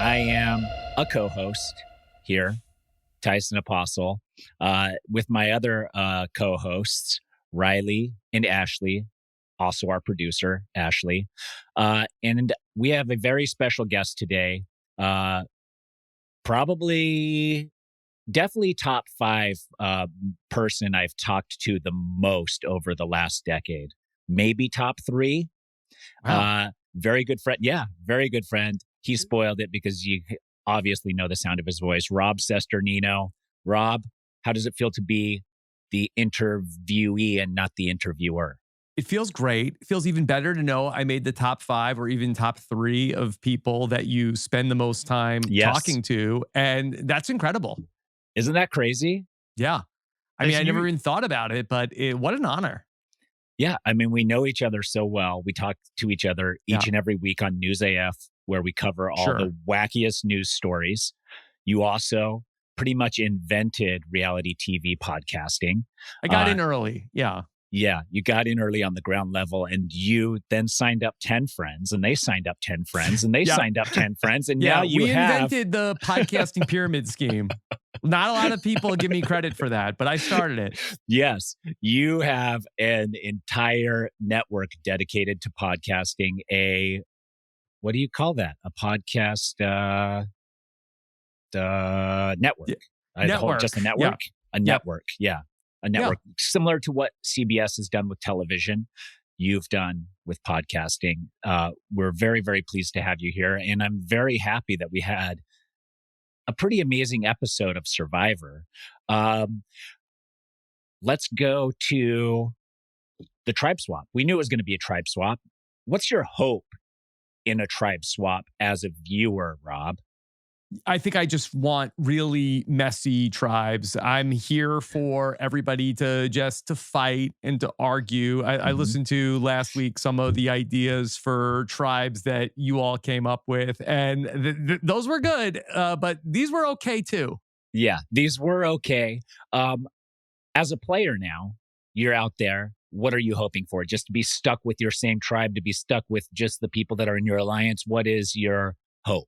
I am a co-host here, Tyson Apostol, with my other co-hosts, Riley and Ashleigh, also our producer, Ashleigh. And we have a very special guest today. Definitely top 5 person I've talked to the most over the last decade. Maybe top 3. Wow. Very good friend. Yeah, very good friend. He spoiled it because you obviously know the sound of his voice. Rob Cesternino. Rob, how does it feel to be the interviewee and not the interviewer? It feels great. It feels even better to know I made the top 5 or even top 3 of people that you spend the most time talking to. And that's incredible. Isn't that crazy? Yeah. I mean, I never even thought about it, but what an honor. Yeah. I mean, we know each other so well. We talk to each other each and every week on News AF, where we cover all the wackiest news stories. You also pretty much invented reality TV podcasting. I got in early. Yeah. Yeah, you got in early on the ground level, and you then signed up 10 friends, and they signed up 10 friends, and they signed up 10 friends, and now you invented the podcasting pyramid scheme. Not a lot of people give me credit for that, but I started it. Yes, you have an entire network dedicated to podcasting. What do you call that? A podcast network. Just a network? A network, a network similar to what CBS has done with television, you've done with podcasting. We're very, very pleased to have you here. And I'm very happy that we had a pretty amazing episode of Survivor. Let's go to the tribe swap. We knew it was going to be a tribe swap. What's your hope in a tribe swap as a viewer, Rob? I think I just want really messy tribes. I'm here for everybody to fight and to argue. I listened to last week some of the ideas for tribes that you all came up with, and those were good, but these were okay too. Yeah, these were okay. As a player now, you're out there. What are you hoping for? Just to be stuck with your same tribe, to be stuck with just the people that are in your alliance? What is your hope?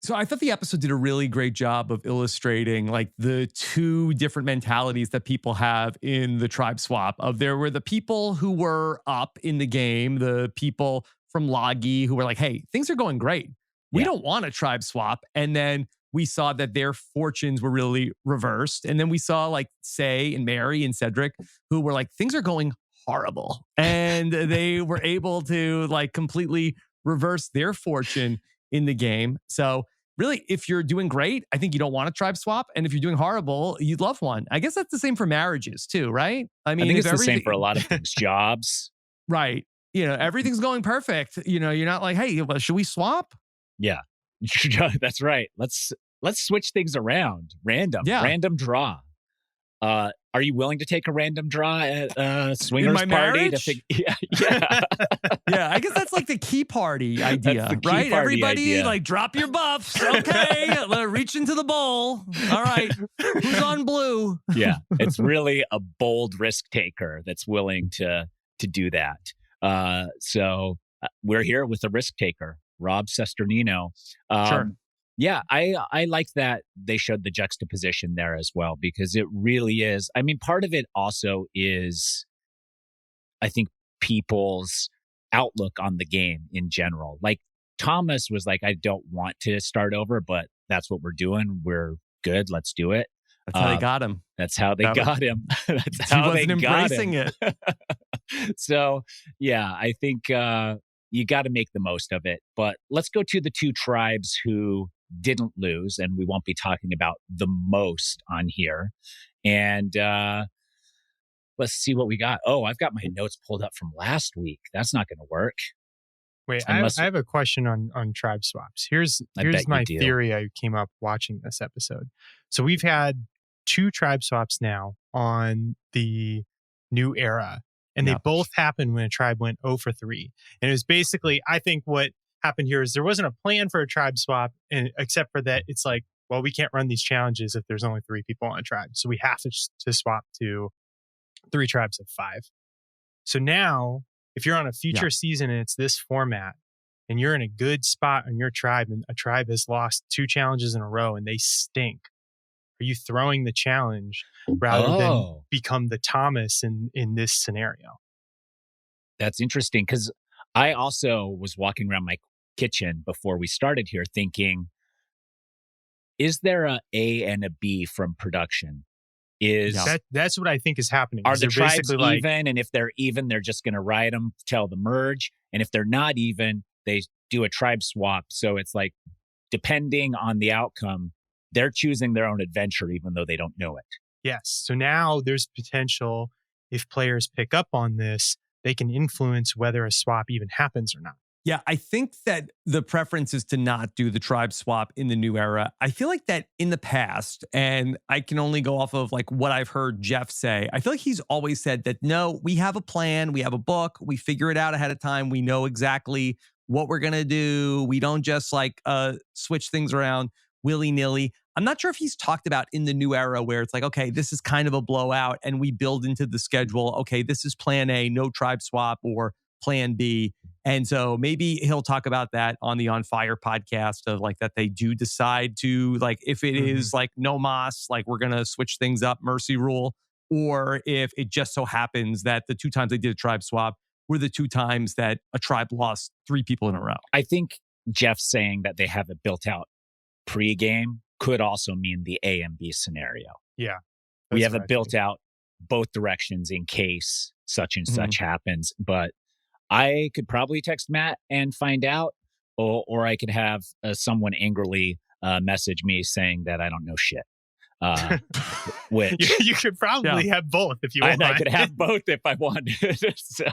So I thought the episode did a really great job of illustrating like the 2 different mentalities that people have in the tribe swap. There were the people who were up in the game, the people from Loggy who were like, hey, things are going great. We don't want a tribe swap. And then we saw that their fortunes were really reversed. And then we saw like Say and Mary and Cedric who were like, things are going horrible. And they were able to like completely reverse their fortune in the game. So really, if you're doing great, I think you don't want a tribe swap. And if you're doing horrible, you'd love one. I guess that's the same for marriages too, right? I think it's the same for a lot of things. Jobs. Right. Everything's going perfect. You're not like, hey, should we swap? Yeah. That's right. Let's switch things around. Random draw. Are you willing to take a random draw at a swingers party? Yeah. Yeah, I guess that's like the key party idea, right? Everybody, like, drop your buffs. Okay, reach into the bowl. All right, who's on blue? Yeah, it's really a bold risk taker that's willing to do that. So we're here with a risk taker, Rob Cesternino. Sure. Yeah, I like that they showed the juxtaposition there as well, because it really is. I mean, part of it also is, I think, people's outlook on the game in general. Like Thomas was like, I don't want to start over, but that's what we're doing. We're good. Let's do it. That's how they got him. That's how they got him. That's how they got him. It. So, yeah, I think you got to make the most of it. But let's go to the 2 tribes who didn't lose, and we won't be talking about the most on here. And let's see what we got. Oh, I've got my notes pulled up from last week. That's not going to work. Wait, I have a question on tribe swaps. Here's my theory I came up watching this episode. So we've had 2 tribe swaps now on the new era, and they both happened when a tribe went 0 for 3. And it was basically, I think what happened here is there wasn't a plan for a tribe swap, and except for that, it's like, well, we can't run these challenges if there's only 3 people on a tribe. So we have to swap to 3 tribes of 5. So now, if you're on a future season and it's this format, and you're in a good spot on your tribe and a tribe has lost 2 challenges in a row and they stink, are you throwing the challenge rather than become the Thomas in this scenario? That's interesting, because I also was walking around my kitchen before we started here thinking, is there a and a B from production? That's what I think is happening. Are the tribes even? And if they're even, they're just going to ride them till the merge. And if they're not even, they do a tribe swap. So it's like, depending on the outcome, they're choosing their own adventure, even though they don't know it. Yes. So now there's potential, if players pick up on this, they can influence whether a swap even happens or not. Yeah, I think that the preference is to not do the tribe swap in the new era. I feel like that in the past, and I can only go off of like what I've heard Jeff say, I feel like he's always said that, no, we have a plan, we have a book, we figure it out ahead of time, we know exactly what we're going to do. We don't just like switch things around willy-nilly. I'm not sure if he's talked about in the new era where it's like, okay, this is kind of a blowout and we build into the schedule. Okay, this is plan A, no tribe swap, or plan B. And so maybe he'll talk about that on the On Fire podcast of like that they do decide to like, if it is like no mas, like we're going to switch things up, mercy rule, or if it just so happens that the 2 times they did a tribe swap were the 2 times that a tribe lost 3 people in a row. I think Jeff saying that they have it built out pre-game could also mean the A and B scenario. Yeah. We have it built out both directions in case such and such happens. But I could probably text Matt and find out, or I could have someone angrily message me saying that I don't know shit. Which you could probably have both if you want. I could have both if I wanted. So,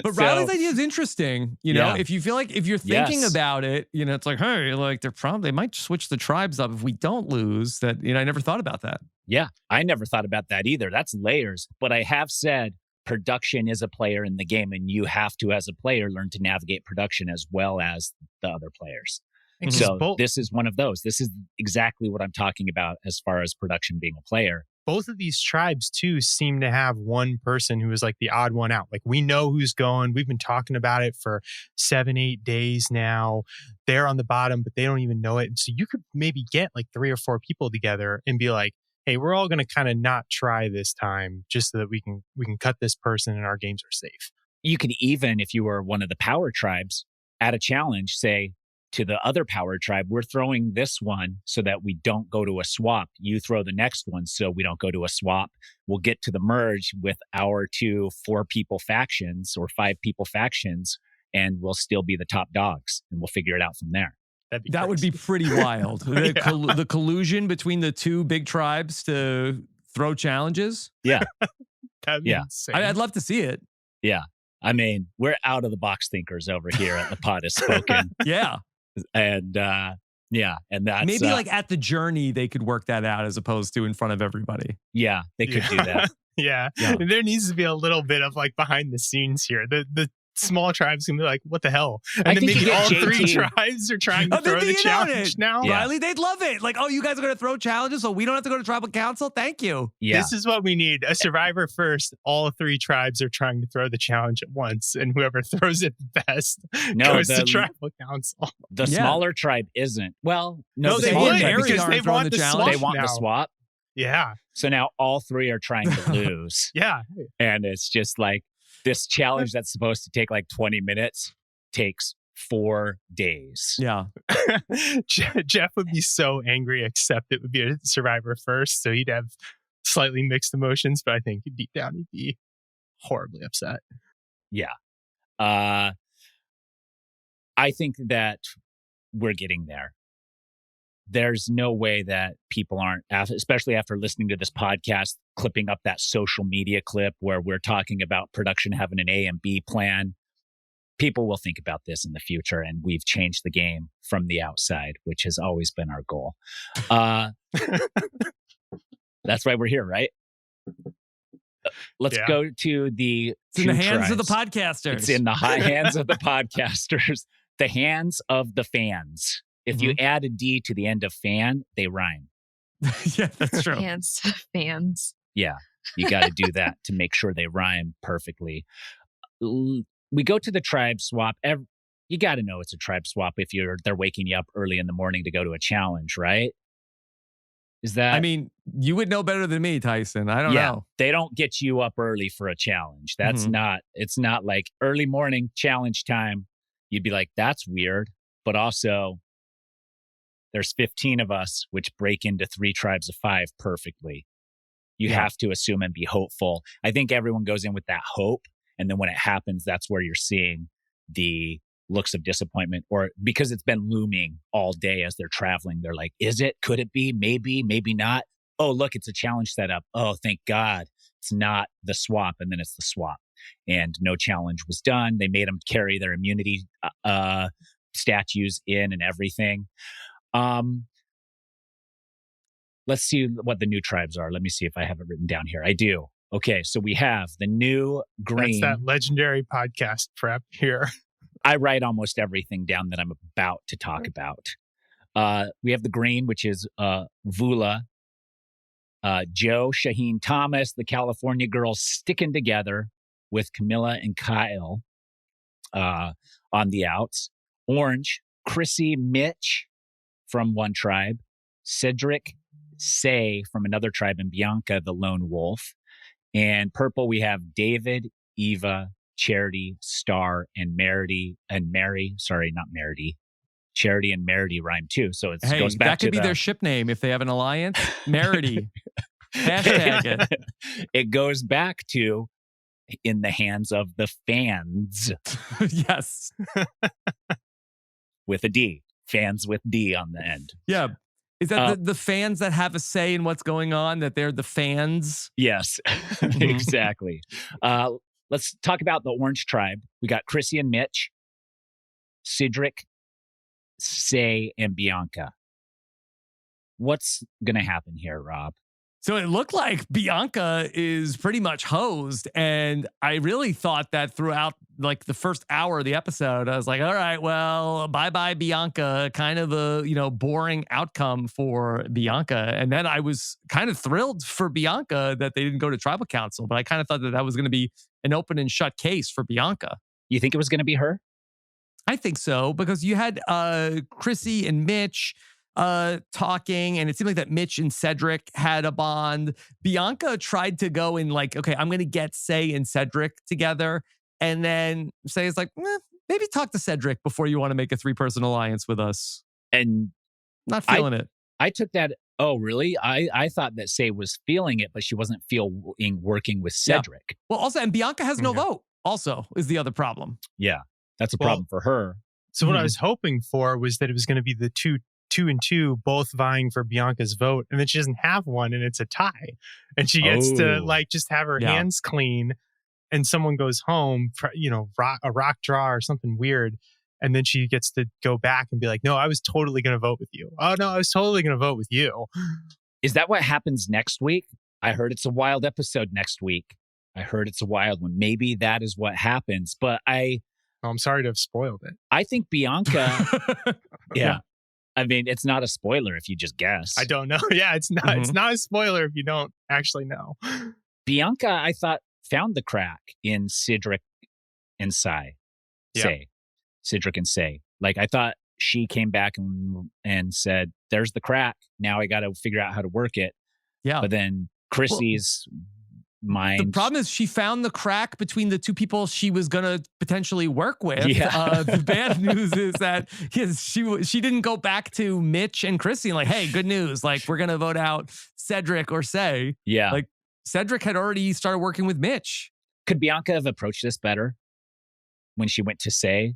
but Riley's idea is interesting. You know, if you feel like if you're thinking about it, you know, it's like, hey, like they might switch the tribes up if we don't lose. That, you know, I never thought about that. Yeah, I never thought about that either. That's layers. But I have said production is a player in the game, and you have to, as a player, learn to navigate production as well as the other players. So this is one of those. This is exactly what I'm talking about as far as production being a player. Both of these tribes, too, seem to have one person who is like the odd one out. Like, we know who's going. We've been talking about it for 7-8 days now. They're on the bottom, but they don't even know it. And so you could maybe get like 3 or 4 people together and be like, hey, we're all going to kind of not try this time just so that we can cut this person and our games are safe. You could even, if you were one of the power tribes, add a challenge, say to the other power tribe, we're throwing this one so that we don't go to a swap. You throw the next one so we don't go to a swap. We'll get to the merge with our 2 4-people factions or 5-people factions, and we'll still be the top dogs, and we'll figure it out from there. That would be pretty wild. The collusion between the 2 big tribes to throw challenges. Yeah. That'd be insane. I'd love to see it. Yeah. I mean, we're out of the box thinkers over here at the Pod Has Spoken. Yeah. And and that's maybe like at the journey, they could work that out as opposed to in front of everybody. Yeah, they could do that. Yeah. There needs to be a little bit of like behind the scenes here. The small tribes can be like, what the hell? And then maybe all 3 tribes are trying to throw the challenge now. Yeah. Riley, they'd love it. Like, oh, you guys are going to throw challenges so we don't have to go to tribal council? Thank you. Yeah. This is what we need. A survivor first. All 3 tribes are trying to throw the challenge at once. And whoever throws it best goes to tribal council. The smaller tribe isn't. Well, no, they would because they want the swap. They want the swap. Yeah. So now all 3 are trying to lose. Yeah. And it's just like, this challenge that's supposed to take like 20 minutes takes 4 days. Yeah. Jeff would be so angry, except it would be a survivor first. So he'd have slightly mixed emotions, but I think deep down he'd be horribly upset. Yeah. I think that we're getting there. There's no way that people aren't, especially after listening to this podcast, clipping up that social media clip where we're talking about production having an A and B plan. People will think about this in the future, and we've changed the game from the outside, which has always been our goal. That's why we're here, right? Let's go to the It's in the hands of the podcasters. It's in the hands of the podcasters. The hands of the fans. If you add a D to the end of fan, they rhyme. Yeah, that's true. Fans. Yeah, you got to do that to make sure they rhyme perfectly. we go to the tribe swap. You got to know it's a tribe swap if they're waking you up early in the morning to go to a challenge, right? Is that? I mean, you would know better than me, Tyson. I don't know. They don't get you up early for a challenge. That's not. It's not like early morning challenge time. You'd be like, that's weird. But also, there's 15 of us, which break into 3 tribes of 5 perfectly. You have to assume and be hopeful. I think everyone goes in with that hope. And then when it happens, that's where you're seeing the looks of disappointment, or because it's been looming all day as they're traveling. They're like, is it? Could it be? Maybe, maybe not. Oh, look, it's a challenge setup. Oh, thank God. It's not the swap. And then it's the swap. And no challenge was done. They made them carry their immunity statues in and everything. Let's see what the new tribes are. Let me see if I have it written down here. I do. Okay, so we have the new green. That's that legendary podcast prep here. I write almost everything down that I'm about to talk about. We have the green, which is Vula, Joe, Shaheen, Thomas, the California girls sticking together with Camilla and Kyle on the outs. Orange, Chrissy, Mitch from one tribe, Cedric, Say from another tribe, and Bianca, the lone wolf. And purple, we have David, Eva, Charity, Star, and Mary. Sorry, not Merity. Charity and Merity rhyme too. So it goes back that could be their ship name if they have an alliance. Merity. Hashtag it. It goes back to in the hands of the fans. Yes. With a D. Fans with D on the end. Yeah. Is that the fans that have a say in what's going on, that they're the fans? Yes, exactly. Let's talk about the Orange Tribe. We got Chrissy and Mitch, Cedric, Say, and Bianca. What's going to happen here, Rob? So it looked like Bianca is pretty much hosed. And I really thought that throughout like the first hour of the episode, I was like, all right, well, bye-bye Bianca, kind of a, boring outcome for Bianca. And then I was kind of thrilled for Bianca that they didn't go to tribal council, but I kind of thought that was going to be an open and shut case for Bianca. You think it was going to be her? I think so, because you had Chrissy and Mitch talking, and it seemed like that Mitch and Cedric had a bond. Bianca tried to go in like, okay, I'm going to get Say and Cedric together. And then Say is like, maybe talk to Cedric before you want to make a 3-person alliance with us. And not feeling it. I took that. Oh, really? I thought that Say was feeling it, but she wasn't working with Cedric. Yeah. Well, also, and Bianca has no vote also is the other problem. Yeah, that's a problem for her. So what I was hoping for was that it was going to be the two and two both vying for Bianca's vote, and then she doesn't have one, and it's a tie, and she gets to like just have her hands clean, and someone goes home for, a rock draw or something weird, and then she gets to go back and be like, no, I was totally going to vote with you. Oh no, I was totally going to vote with you. Is that what happens next week? I heard it's a wild episode next week. I heard it's a wild one. Maybe that is what happens, but I'm sorry to have spoiled it. I think Bianca, yeah. I mean, it's not a spoiler if you just guess. I don't know. Yeah, it's not. It's not a spoiler if you don't actually know. Bianca, I thought, found the crack in Cedric and Say. Cedric and Say. Like, I thought she came back and said, "There's the crack. Now I got to figure out how to work it." Yeah. But then Chrissy's mind. The problem is she found the crack between the two people she was going to potentially work with. Yeah. The bad news is that she didn't go back to Mitch and Chrissy and like, hey, good news. Like, we're going to vote out Cedric or Say. Yeah. Like, Cedric had already started working with Mitch. Could Bianca have approached this better when she went to Say?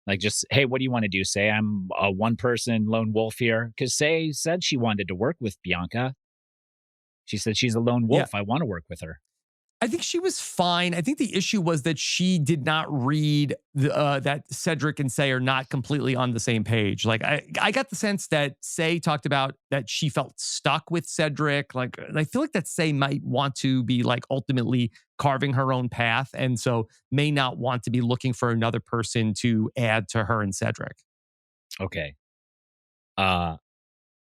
Like, just, hey, what do you want to do? Say, I'm a one-person lone wolf here. Because Say said she wanted to work with Bianca. She said she's a lone wolf. Yeah. I want to work with her. I think she was fine. I think the issue was that she did not read that Cedric and Say are not completely on the same page. Like, I got the sense that Say talked about that she felt stuck with Cedric. Like, and I feel like that Say might want to be like ultimately carving her own path, and so may not want to be looking for another person to add to her and Cedric. Okay.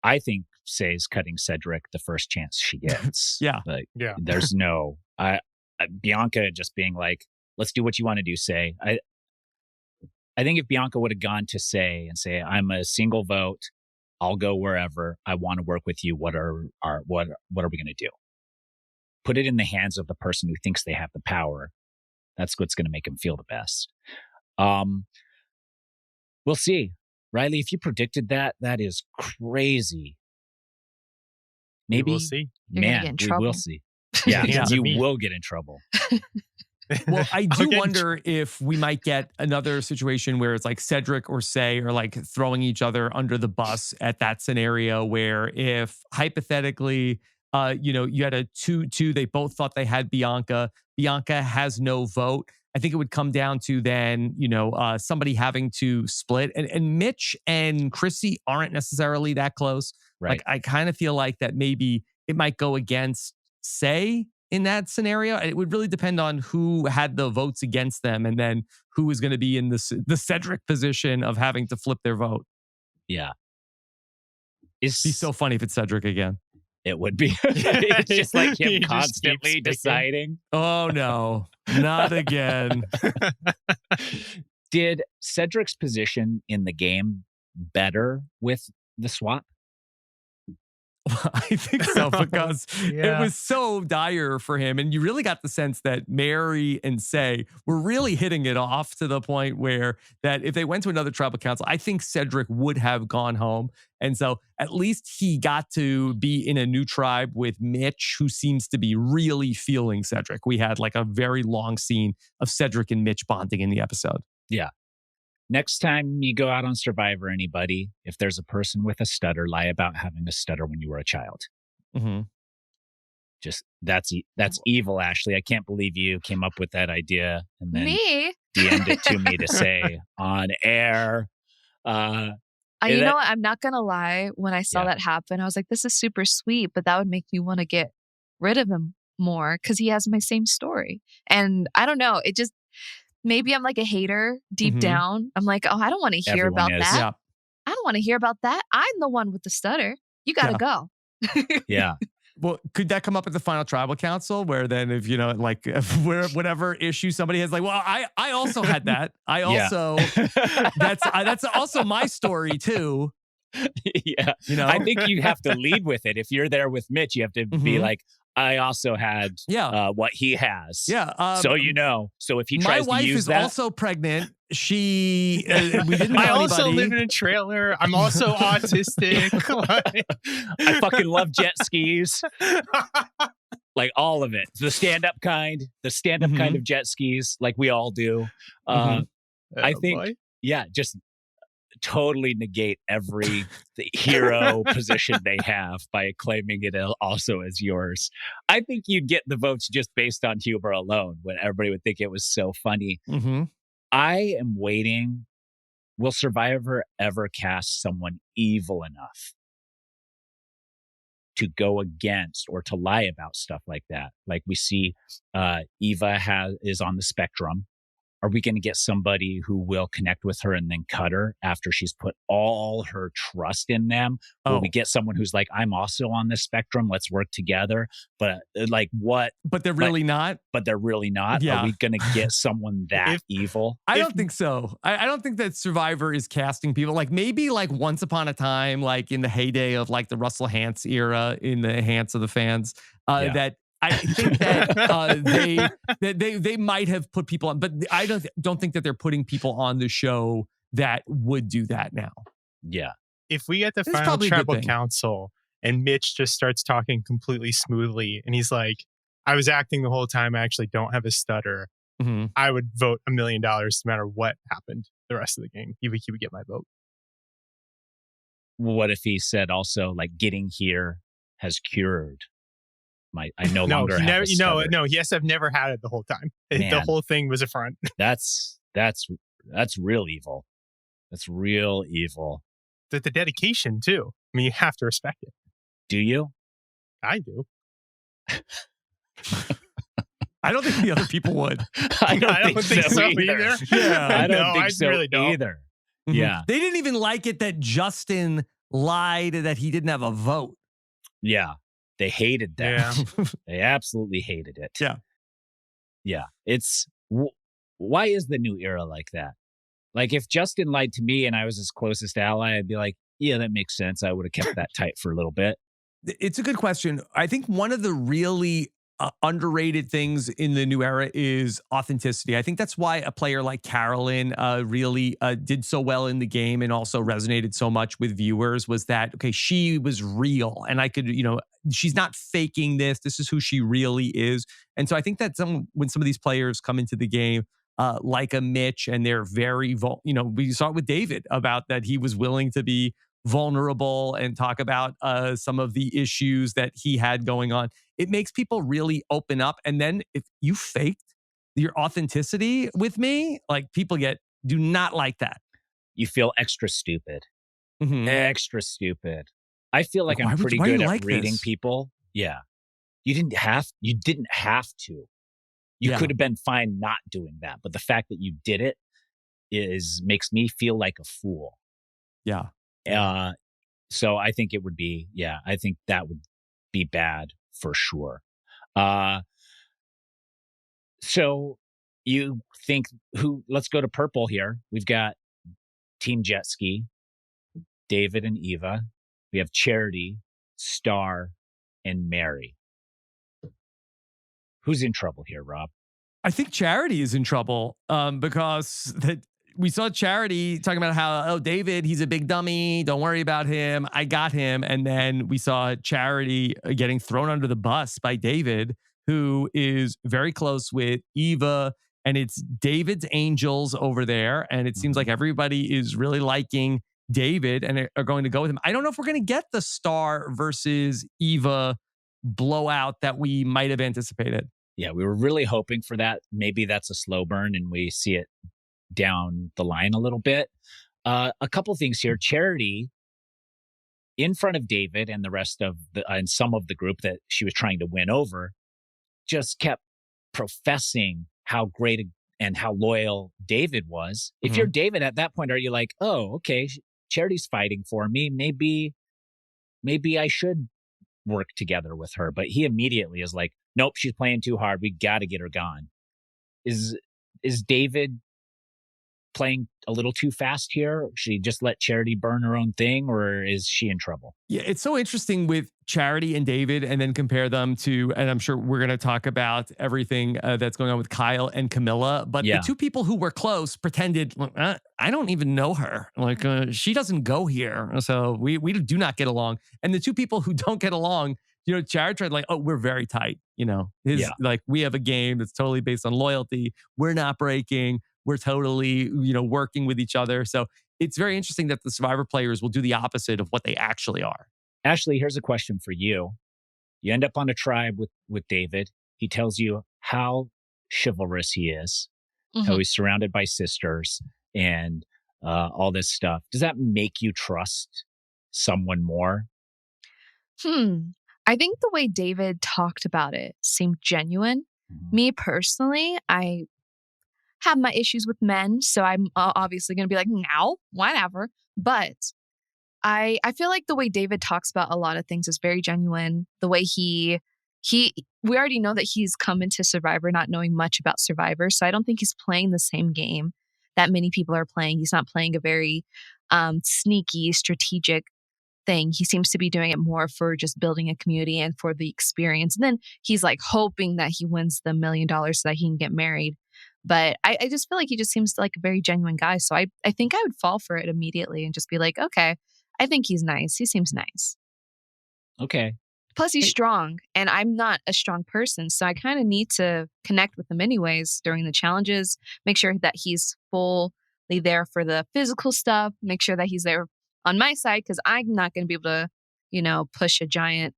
I think Say's cutting Cedric the first chance she gets. Yeah. There's no Bianca just being like, let's do what you want to do, Say. I think if Bianca would have gone to say, I'm a single vote, I'll go wherever. I want to work with you. What are we going to do? Put it in the hands of the person who thinks they have the power. That's what's going to make them feel the best. We'll see. Riley, if you predicted that, that is crazy. Maybe we'll see. Man, we will see. Yeah, you will get in trouble. Well, I do wonder if we might get another situation where it's like Cedric or Say are like throwing each other under the bus at that scenario where if hypothetically, you had a 2-2, they both thought they had Bianca. Bianca has no vote. I think it would come down to then, somebody having to split. And Mitch and Chrissy aren't necessarily that close. Right. Like, I kind of feel like that maybe it might go against Say in that scenario. It would really depend on who had the votes against them and then who was going to be in the Cedric position of having to flip their vote. Yeah. It'd be so funny if it's Cedric again. It would be. It's just like him constantly deciding. Oh, no. Not again. Did Cedric's position in the game better with the swap? I think so, because it was so dire for him. And you really got the sense that Mary and Say were really hitting it off to the point where that if they went to another tribal council, I think Cedric would have gone home. And so at least he got to be in a new tribe with Mitch, who seems to be really feeling Cedric. We had like a very long scene of Cedric and Mitch bonding in the episode. Yeah. Next time you go out on Survivor, anybody, if there's a person with a stutter, lie about having a stutter when you were a child. Mm-hmm. Just that's evil, Ashleigh. I can't believe you came up with that idea and then DM'd it to me to say on air. You know what? I'm not gonna lie. When I saw that happen, I was like, "This is super sweet," but that would make me want to get rid of him more because he has my same story. And I don't know. It just. Maybe I'm like a hater deep down. I'm like, oh, I don't want to hear about that. Yeah. I don't want to hear about that. I'm the one with the stutter. You got to go. Yeah. Well, could that come up at the final tribal council where then if, whatever issue somebody has like, well, I also had that. I also, that's also my story too. Yeah. I think you have to lead with it. If you're there with Mitch, you have to be like, I also had what he has. Yeah. So So if he tries to use that. My wife is also pregnant. She, we didn't know I also anybody. Live in a trailer. I'm also autistic. I fucking love jet skis. Like all of it. The stand-up kind of jet skis, like we all do. I think, just totally negate every hero position they have by claiming it also as yours. I think you'd get the votes just based on humor alone when everybody would think it was so funny. I am waiting. Will Survivor ever cast someone evil enough to go against or to lie about stuff like that? Like we see Eva is on the spectrum. Are we going to get somebody who will connect with her and then cut her after she's put all her trust in them? Will we get someone who's like, I'm also on this spectrum. Let's work together. But like what? But they're really not. But they're really not. Yeah. Are we going to get someone that evil? I don't think so. I don't think that Survivor is casting people. Like maybe like once upon a time, like in the heyday of like the Russell Hantz era in the Hantz of the fans, that I think that they might have put people on, but I don't think that they're putting people on the show that would do that now. Yeah. If we get the final tribal council and Mitch just starts talking completely smoothly and he's like, I was acting the whole time, I actually don't have a stutter, I would vote $1 million no matter what happened the rest of the game. He would get my vote. What if he said also like getting here has cured I no longer have a stutter. No, yes, I've never had it the whole time. Man, the whole thing was a front. That's real evil. That's real evil. The dedication too. I mean, you have to respect it. Do you? I do. I don't think the other people would. I don't think so either. Yeah, I don't think so really either. Yeah. They didn't even like it that Justin lied that he didn't have a vote. Yeah. They hated that. Yeah. They absolutely hated it. Yeah. Yeah. Why is the new era like that? Like if Justin lied to me and I was his closest ally, I'd be like, yeah, that makes sense. I would have kept that tight for a little bit. It's a good question. I think one of the really underrated things in the new era is authenticity. I think that's why a player like Carolyn really did so well in the game and also resonated so much with viewers, was that, okay, she was real and I could, she's not faking this. This is who she really is. And so I think that when some of these players come into the game, like a Mitch, and they're very, we saw it with David about that he was willing to be vulnerable and talk about some of the issues that he had going on. It makes people really open up. And then if you faked your authenticity with me, like people do not like that. You feel extra stupid. Mm-hmm. Extra stupid. I feel like I'm pretty good at reading people. Yeah. You didn't have to. You could have been fine not doing that. But the fact that you did it makes me feel like a fool. Yeah. So I think it would be, I think that would be bad for sure. So you think let's go to purple here. We've got Team Jet Ski, David and Eva. We have Charity, Star, and Mary. Who's in trouble here, Rob? I think Charity is in trouble because we saw Charity talking about how, David, he's a big dummy. Don't worry about him. I got him. And then we saw Charity getting thrown under the bus by David, who is very close with Eva. And it's David's angels over there. And it seems like everybody is really liking David and are going to go with him. I don't know if we're going to get the Star versus Eva blowout that we might have anticipated. Yeah, we were really hoping for that. Maybe that's a slow burn and we see it down the line a little bit. A couple things here. Charity, in front of David and the rest of and some of the group that she was trying to win over, just kept professing how great and how loyal David was. If you're David at that point, are you like, oh, okay, Charity's fighting for me. Maybe I should work together with her. But he immediately is like, nope, she's playing too hard. We got to get her gone. Is David playing a little too fast here? Should he just let Charity burn her own thing, or is she in trouble? Yeah, it's so interesting with Charity and David, and then compare them to, and I'm sure we're going to talk about everything that's going on with Kyle and Camilla, but the two people who were close pretended, I don't even know her. Like, she doesn't go here. So we do not get along. And the two people who don't get along, Charity tried like, oh, we're very tight. Like, we have a game that's totally based on loyalty. We're not breaking. We're totally, working with each other. So it's very interesting that the Survivor players will do the opposite of what they actually are. Ashleigh, here's a question for you. You end up on a tribe with David. He tells you how chivalrous he is, how he's surrounded by sisters and all this stuff. Does that make you trust someone more? I think the way David talked about it seemed genuine. Me personally, I have my issues with men, so I'm obviously going to be like, no, whatever. But I feel like the way David talks about a lot of things is very genuine. The way we already know that he's come into Survivor not knowing much about Survivor, so I don't think he's playing the same game that many people are playing. He's not playing a very sneaky, strategic thing. He seems to be doing it more for just building a community and for the experience. And then he's like hoping that he wins the $1 million so that he can get married. But I just feel like he just seems like a very genuine guy. So I think I would fall for it immediately and just be like, okay, I think he's nice. He seems nice. Okay. Plus, he's strong, and I'm not a strong person. So I kind of need to connect with him anyways during the challenges, make sure that he's fully there for the physical stuff, make sure that he's there on my side, because I'm not going to be able to, push a giant,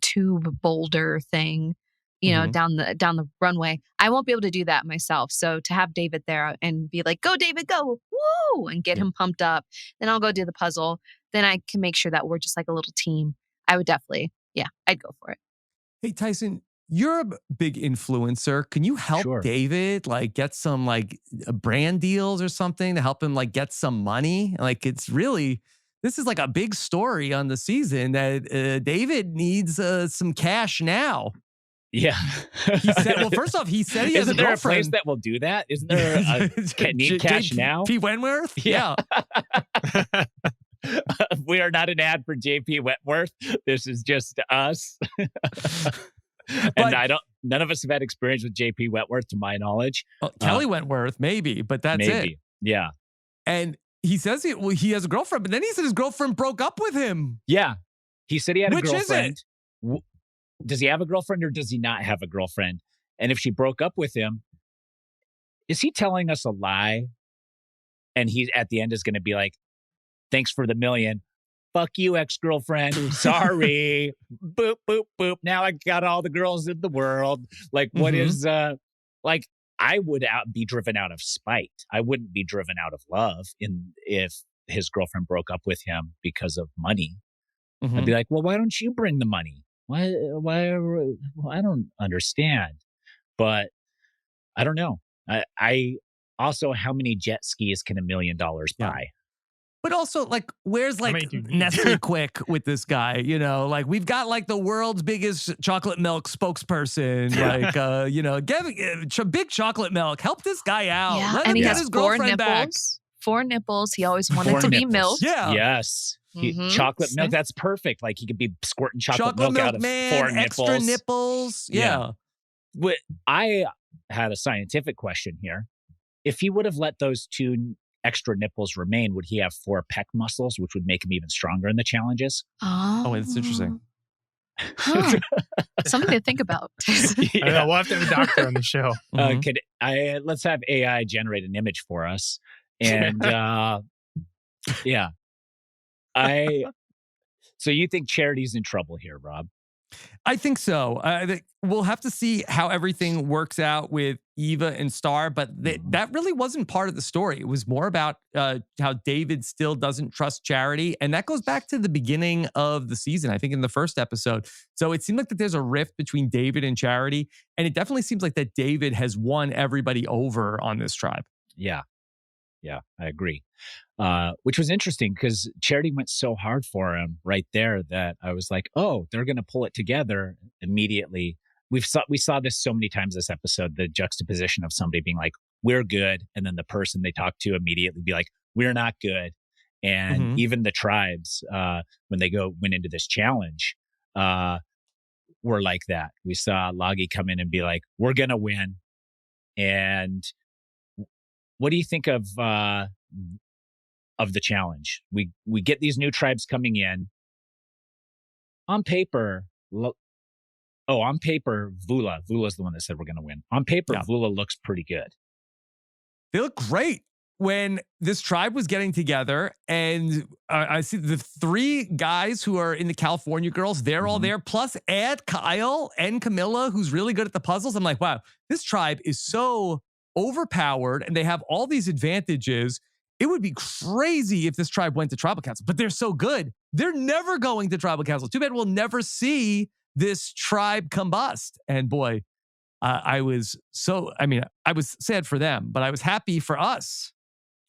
tube boulder thing, down the runway. I won't be able to do that myself. So to have David there and be like, go David, go, woo, and get him pumped up, then I'll go do the puzzle. Then I can make sure that we're just like a little team. I would definitely, I'd go for it. Hey, Tyson, you're a big influencer. Can you help David get some brand deals or something to help him get some money? This is a big story on the season that David needs some cash now. Yeah. He said, well, first off, he said he has a girlfriend. Isn't there a place that will do that? Isn't there need cash now? JP Wentworth? Yeah. We are not an ad for JP Wentworth. This is just us. And none of us have had experience with JP Wentworth to my knowledge. Kelly Wentworth, maybe, but that's it. Yeah. And he says he has a girlfriend, but then he said his girlfriend broke up with him. Yeah. He said he had a girlfriend. Which is it? Does he have a girlfriend or does he not have a girlfriend? And if she broke up with him, is he telling us a lie? And he at the end is going to be like, thanks for the $1 million. Fuck you, ex-girlfriend. Sorry. Boop, boop, boop. Now I got all the girls in the world. Like, what is, like, I would be driven out of spite. I wouldn't be driven out of love if his girlfriend broke up with him because of money. I'd be like, well, why don't you bring the money? Why, I don't understand. But I don't know. I also, how many jet skis can $1 million buy? But also, like, where's like Nestle Quick with this guy? You know, like we've got like the world's biggest chocolate milk spokesperson. Like, you know, big chocolate milk. Help this guy out. Yeah, Let and him he get has his 4 girlfriend nipples. back. 4 nipples. He always wanted to be milked. Yeah. Yes. Chocolate milk. That's perfect. Like he could be squirting chocolate milk out of 4 nipples. Extra nipples. Yeah. I had a scientific question here. If he would have let those 2 extra nipples remain, would he have 4 pec muscles, which would make him even stronger in the challenges? Oh, that's interesting. Huh. Something to think about. I know, we'll have to have a doctor on the show. Let's have AI generate an image for us. And yeah. So you think Charity's in trouble here, Rob? I think so. We'll have to see how everything works out with Eva and Star, but that really wasn't part of the story. It was more about how David still doesn't trust Charity, and that goes back to the beginning of the season, I think in the first episode. So it seemed like that there's a rift between David and Charity, and it definitely seems like that David has won everybody over on this tribe. Yeah, I agree. Which was interesting because Charity went so hard for him right there that I was like, oh, they're going to pull it together immediately. We saw this so many times this episode, the juxtaposition of somebody being like, we're good. And then the person they talk to immediately be like, we're not good. And even the tribes, when they went into this challenge, were like that. We saw Lagi come in and be like, we're going to win. And what do you think of the challenge? We get these new tribes coming in. On paper, Vula's the one that said we're going to win. On paper, Vula looks pretty good. They look great. When this tribe was getting together, and I see the 3 guys who are in the California girls, they're all there. Plus add Kyle and Camilla, who's really good at the puzzles. I'm like, wow, this tribe is so overpowered and they have all these advantages. It would be crazy if this tribe went to tribal council, but they're so good. They're never going to tribal council. Too bad we'll never see this tribe combust. And boy, I was sad for them, but I was happy for us.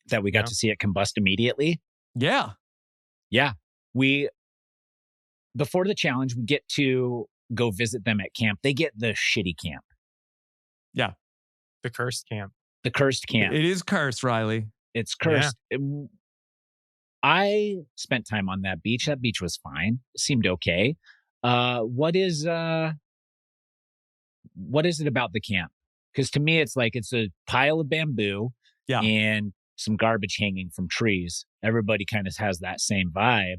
That we got to see it combust immediately. Yeah. Yeah. Before the challenge, we get to go visit them at camp. They get the shitty camp. Yeah. The cursed camp. The cursed camp. It is cursed, Riley. It's cursed. Yeah. I spent time on that beach. That beach was fine. It seemed okay. What is it about the camp? Because to me, it's like it's a pile of bamboo and some garbage hanging from trees. Everybody kind of has that same vibe.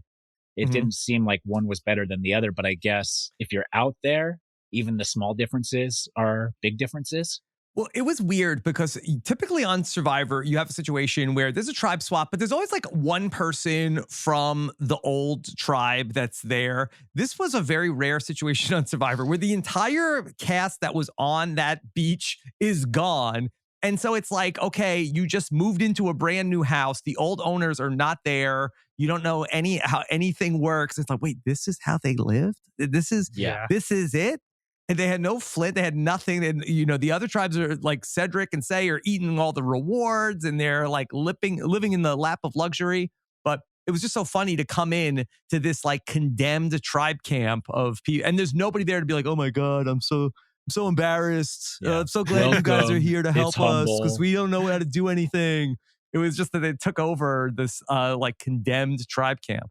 It didn't seem like one was better than the other, but I guess if you're out there, even the small differences are big differences. Well, it was weird because typically on Survivor, you have a situation where there's a tribe swap, but there's always like one person from the old tribe that's there. This was a very rare situation on Survivor where the entire cast that was on that beach is gone. And so it's like, okay, you just moved into a brand new house. The old owners are not there. You don't know how anything works. It's like, wait, this is how they lived? This is it? And they had no flint. They had nothing. And, the other tribes are like Cedric and Say are eating all the rewards and they're like living in the lap of luxury. But it was just so funny to come in to this like condemned tribe camp of people. And there's nobody there to be like, oh my God, I'm so so embarrassed. I'm so glad you guys are here to help us because we don't know how to do anything. It was just that they took over this like condemned tribe camp.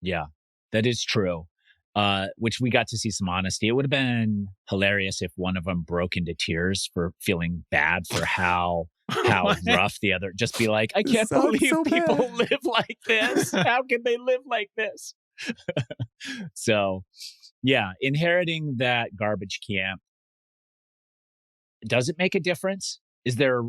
Yeah, that is true. Which we got to see some honesty. It would have been hilarious if one of them broke into tears for feeling bad for how rough the other, just be like, I can't believe people live like this. How can they live like this? So, yeah, inheriting that garbage camp, does it make a difference? Is there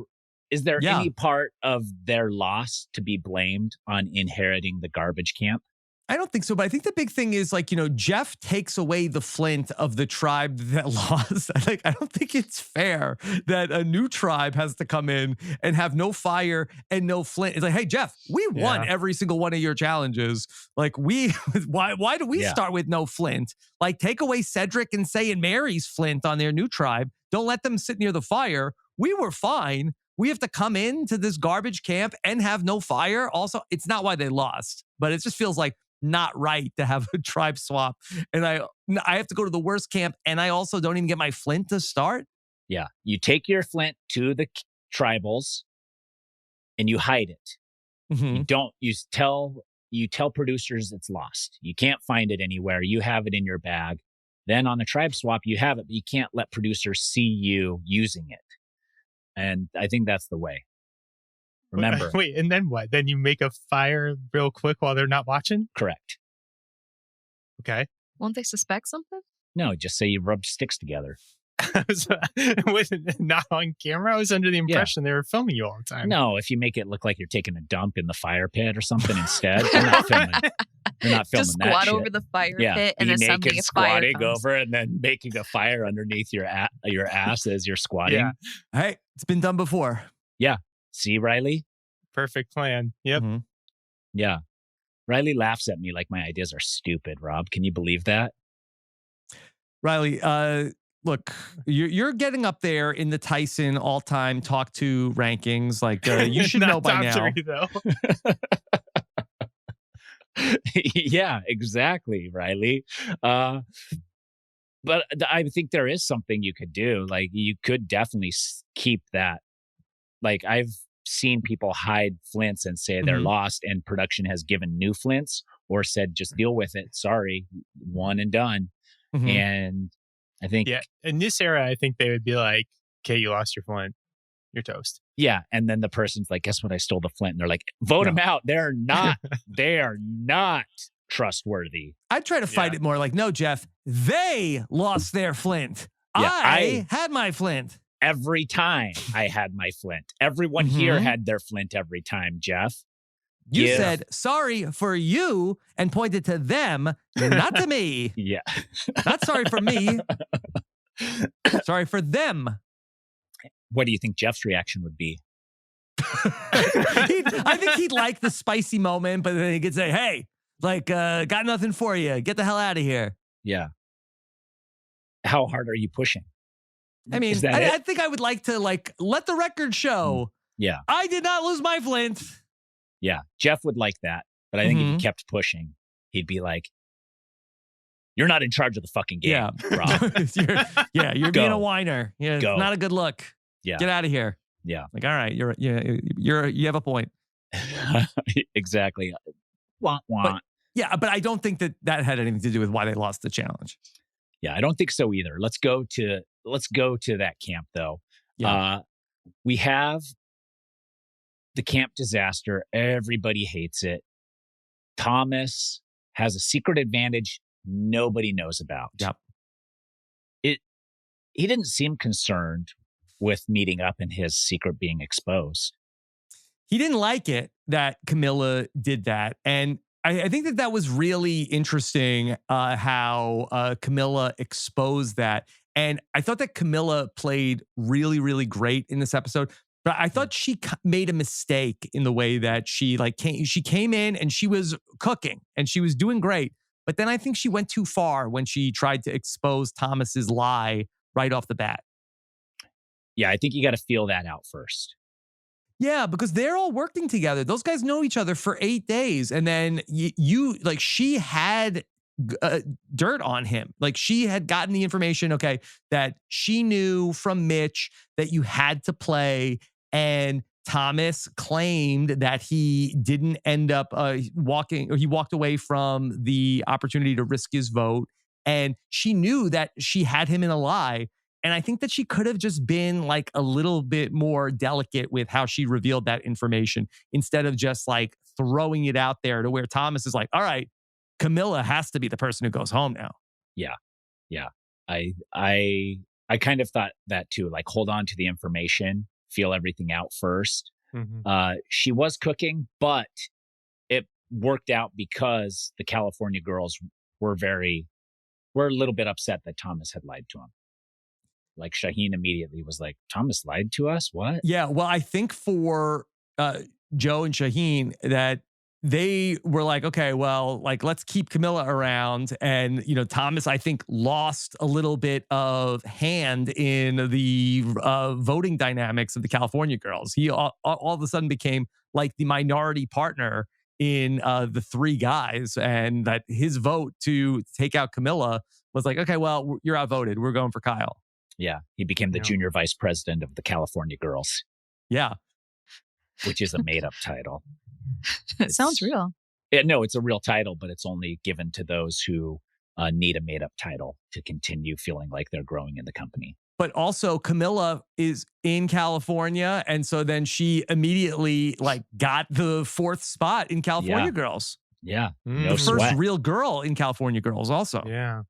any part of their loss to be blamed on inheriting the garbage camp? I don't think so, but I think the big thing is like, Jeff takes away the flint of the tribe that lost. Like, I don't think it's fair that a new tribe has to come in and have no fire and no flint. It's like, hey, Jeff, we won every single one of your challenges. Like, why do we start with no flint? Like, take away Cedric and Say and Mary's flint on their new tribe. Don't let them sit near the fire. We were fine. We have to come into this garbage camp and have no fire. Also, it's not why they lost, but it just feels like not right to have a tribe swap. And I have to go to the worst camp, and I also don't even get my flint to start. Yeah. You take your flint to the tribals and you hide it. Mm-hmm. You tell producers it's lost. You can't find it anywhere. You have it in your bag. Then on the tribe swap, you have it, but you can't let producers see you using it. And I think that's the way. Remember. Wait, and then what? Then you make a fire real quick while they're not watching? Correct. Okay. Won't they suspect something? No, just say you rubbed sticks together. Not on camera. I was under the impression they were filming you all the time. No, if you make it look like you're taking a dump in the fire pit or something instead, they're not filming. They're not filming just that squat shit. over the fire pit and then suddenly a fire squatting comes. over and then making a fire underneath your ass as you're squatting. Yeah. Hey, it's been done before. Yeah. See, Riley? Perfect plan. Yep. Mm-hmm. Yeah. Riley laughs at me like my ideas are stupid, Rob. Can you believe that? Riley, look, you're getting up there in the Tyson all-time talk to rankings. Like, you should know by now. Top 3, though. Yeah, exactly, Riley. But I think there is something you could do. Like, you could definitely keep that. Like, I've seen people hide flints and say they're lost, and production has given new flints or said, just deal with it. Sorry, one and done. Mm-hmm. And I think in this era, I think they would be like, okay, you lost your flint. You're toast. Yeah. And then the person's like, guess what? I stole the flint. And they're like, vote them out. They are not trustworthy. I'd try to fight it more like, no, Jeff, they lost their flint. Yeah, I had my flint. Every time I had my flint. Everyone here had their flint every time, Jeff. You said, sorry for you, and pointed to them, not to me. Yeah. Not sorry for me. Sorry for them. What do you think Jeff's reaction would be? I think he'd like the spicy moment, but then he could say, hey, like, got nothing for you. Get the hell out of here. Yeah. How hard are you pushing? I mean, I think I would like to let the record show. Yeah. I did not lose my flint. Yeah. Jeff would like that. But I think if he kept pushing, he'd be like, you're not in charge of the fucking game, Rob. You're being a whiner. Yeah, it's not a good look. Yeah. Get out of here. Yeah. Like, all right, you have a point. Exactly. Wah, wah. But I don't think that had anything to do with why they lost the challenge. Yeah, I don't think so either. Let's go to that camp though. Yeah. We have the camp disaster. Everybody hates it. Thomas has a secret advantage nobody knows about. Yep. He didn't seem concerned with meeting up and his secret being exposed. He didn't like it that Camilla did that. And I think that was really interesting how Camilla exposed that. And I thought that Camilla played really, really great in this episode. But I thought she made a mistake in the way that she came in and she was cooking and she was doing great. But then I think she went too far when she tried to expose Thomas's lie right off the bat. Yeah, I think you got to feel that out first. Yeah, because they're all working together. Those guys know each other for 8 days. And then she had dirt on him. Like she had gotten the information, okay, that she knew from Mitch that you had to play, and Thomas claimed that he didn't end up walking, or he walked away from the opportunity to risk his vote. And she knew that she had him in a lie. And I think that she could have just been like a little bit more delicate with how she revealed that information, instead of just like throwing it out there to where Thomas is like, all right, Camilla has to be the person who goes home now. Yeah. Yeah. I kind of thought that too, like hold on to the information, feel everything out first. Mm-hmm. She was cooking, but it worked out because the California girls were a little bit upset that Thomas had lied to him. Like Shaheen immediately was like, Thomas lied to us? What? Yeah, well, I think for Joe and Shaheen that they were like, okay, well, like let's keep Camilla around. And, Thomas, I think, lost a little bit of hand in the voting dynamics of the California girls. He all of a sudden became like the minority partner in the three guys, and that his vote to take out Camilla was like, okay, well, you're outvoted. We're going for Kyle. Yeah, he became the junior vice president of the California girls. Yeah. Which is a made-up title. It sounds real. No, it's a real title, but it's only given to those who need a made-up title to continue feeling like they're growing in the company. But also Camilla is in California, and so then she immediately like got the 4th spot in California girls. Yeah. No the sweat. First real girl in California girls also. Yeah.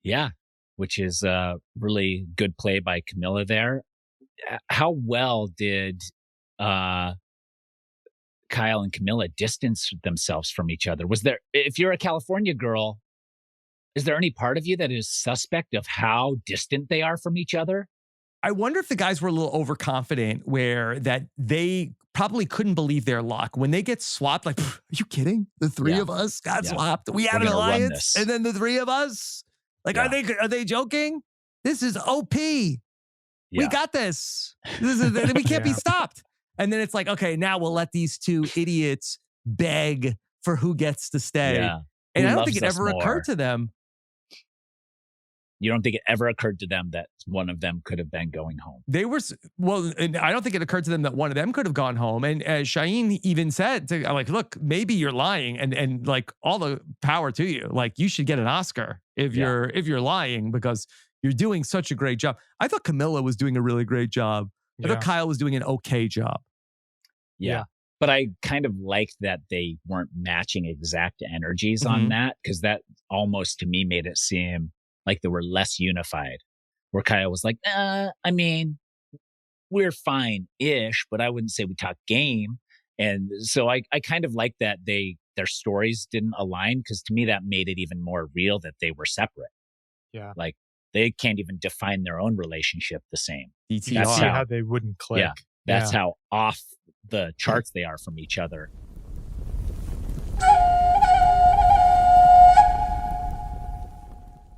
Yeah. Which is really good play by Camilla there. How well did Kyle and Camilla distance themselves from each other? Was there, if you're a California girl, is there any part of you that is suspect of how distant they are from each other? I wonder if the guys were a little overconfident, where that they probably couldn't believe their luck when they get swapped. Like, are you kidding? The three of us got swapped. We have an alliance, and then the three of us. Like, are they joking? This is OP. We got this. We can't be stopped. And then it's like, okay, now we'll let these two idiots beg for who gets to stay. Yeah. And I don't think it ever occurred to them. You don't think it ever occurred to them that one of them could have been going home? And I don't think it occurred to them that one of them could have gone home. And Shaheen even said, like, look, maybe you're lying, and like all the power to you. Like, you should get an Oscar if you're lying, because you're doing such a great job. I thought Camilla was doing a really great job. I thought Kyle was doing an okay job. Yeah. But I kind of liked that they weren't matching exact energies on that, because that almost to me made it seem like they were less unified, where Kyle was like, I mean, we're fine-ish, but I wouldn't say we talk game. And so I kind of like that their stories didn't align, because to me that made it even more real that they were separate. Yeah. Like they can't even define their own relationship the same. DTR. That's how they wouldn't click. Yeah. That's how off the charts they are from each other.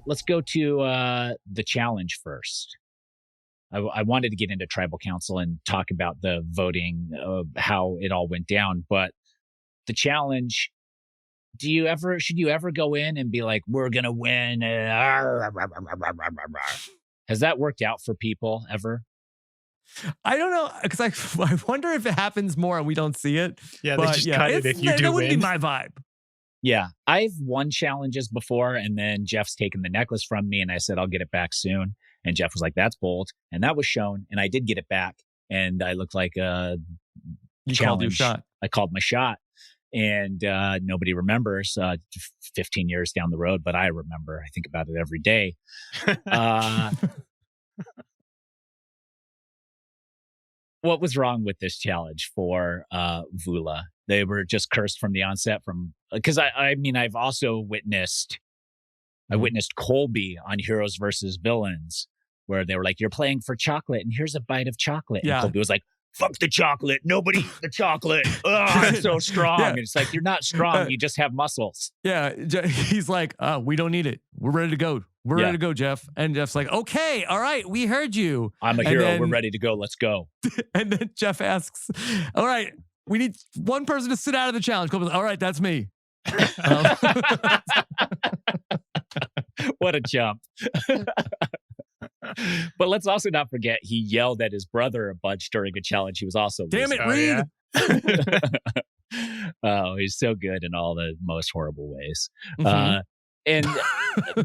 Let's go to the challenge first. I wanted to get into tribal council and talk about the voting, how it all went down. But the challenge, should you ever go in and be like, we're going to win? Has that worked out for people ever? I don't know, because I wonder if it happens more and we don't see it. Yeah, they just cut it if you do that wouldn't be my vibe. Yeah, I've won challenges before, and then Jeff's taken the necklace from me, and I said, I'll get it back soon. And Jeff was like, that's bold. And that was shown, and I did get it back. And I looked like a challenge. Called your shot. I called my shot. And nobody remembers 15 years down the road, but I remember. I think about it every day. What was wrong with this challenge for Vula? They were just cursed from the onset, because I mean, I've also witnessed Colby on Heroes versus Villains, where they were like, you're playing for chocolate and here's a bite of chocolate. And Colby was like, fuck the chocolate. Nobody eat the chocolate. Oh, I'm so strong. And it's like, you're not strong. You just have muscles. Yeah. He's like, we don't need it. We're ready to go. We're ready to go, Jeff. And Jeff's like, okay, all right, we heard you. I'm a hero. We're ready to go. Let's go. And then Jeff asks, all right, we need one person to sit out of the challenge. Colby's like, all right, that's me. What a chump. But let's also not forget, he yelled at his brother a bunch during a challenge. He was also Damn losing. it, Reed. Oh, he's so good in all the most horrible ways. Mm-hmm.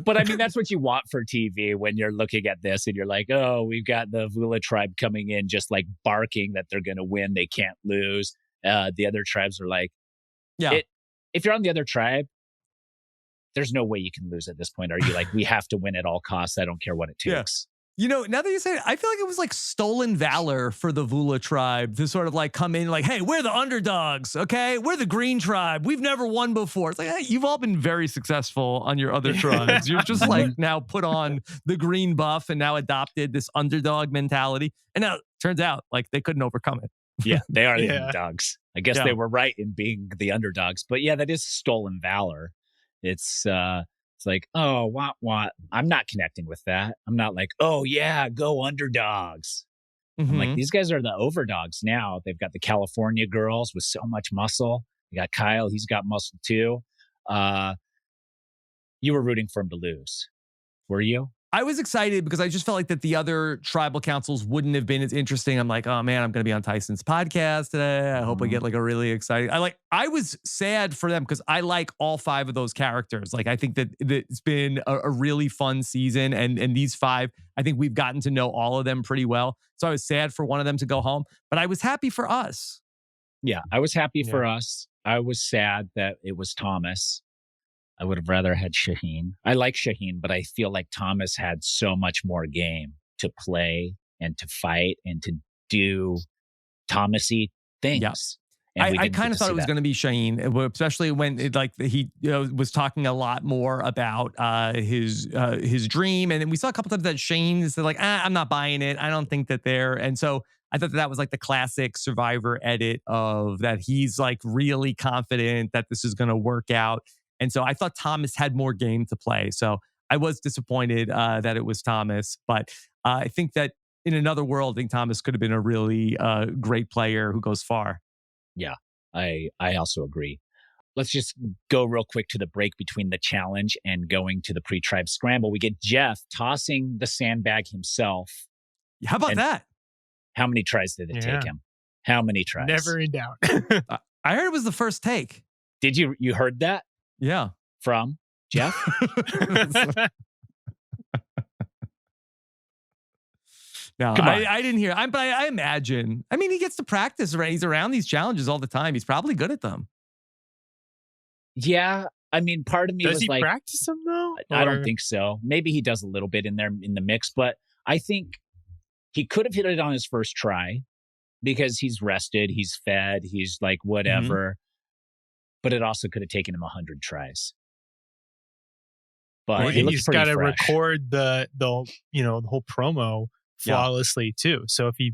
But I mean, that's what you want for TV when you're looking at this and you're like, oh, we've got the Valu Tribe coming in just like barking that they're going to win. They can't lose. The other tribes are like, if you're on the other tribe, there's no way you can lose at this point. Are you like, we have to win at all costs? I don't care what it takes. You know, now that you say it, I feel like it was like stolen valor for the Valu Tribe to sort of like come in like, hey, we're the underdogs, okay? We're the Green Tribe. We've never won before. It's like, hey, you've all been very successful on your other tribes. You're just like now put on the green buff and now adopted this underdog mentality. And now it turns out like they couldn't overcome it. Yeah, they are the underdogs. I guess they were right in being the underdogs. But yeah, that is stolen valor. It's like, oh, what? I'm not connecting with that. I'm not like, oh, yeah, go underdogs. I'm like, these guys are the overdogs now. They've got the California girls with so much muscle. You got Kyle. He's got muscle, too. You were rooting for him to lose. Were you? I was excited because I just felt like that the other tribal councils wouldn't have been as interesting. I'm like, oh man, I'm going to be on Tyson's podcast today. I hope I get like a really exciting. I was sad for them because I like all 5 of those characters. Like, I think that it's been a really fun season, and these 5, I think we've gotten to know all of them pretty well. So I was sad for one of them to go home, but I was happy for us. Yeah, I was happy for us. I was sad that it was Thomas. I would have rather had Shaheen. I like Shaheen, but I feel like Thomas had so much more game to play and to fight and to do Thomas-y things. Yeah. I kind of thought it was going to be Shaheen, especially when he was talking a lot more about his dream. And then we saw a couple times that Shaheen said like, I'm not buying it. I don't think that they're. And so I thought that was like the classic Survivor edit of that he's like really confident that this is going to work out. And so I thought Thomas had more game to play. So I was disappointed that it was Thomas. But I think that in another world, I think Thomas could have been a really great player who goes far. Yeah, I also agree. Let's just go real quick to the break between the challenge and going to the pre-tribe scramble. We get Jeff tossing the sandbag himself. How about that? How many tries did it take him? How many tries? Never in doubt. I heard it was the first take. Did you heard that? Yeah. From Jeff? No, I didn't hear. But I imagine. I mean, he gets to practice, right? He's around these challenges all the time. He's probably good at them. Yeah. I mean, part of me was like... Does he practice them, though? I don't think so. Maybe he does a little bit in there in the mix, but I think he could have hit it on his first try because he's rested, he's fed, he's like whatever. But it also could have taken him 100 tries. But he's got to record the whole promo flawlessly too. So if he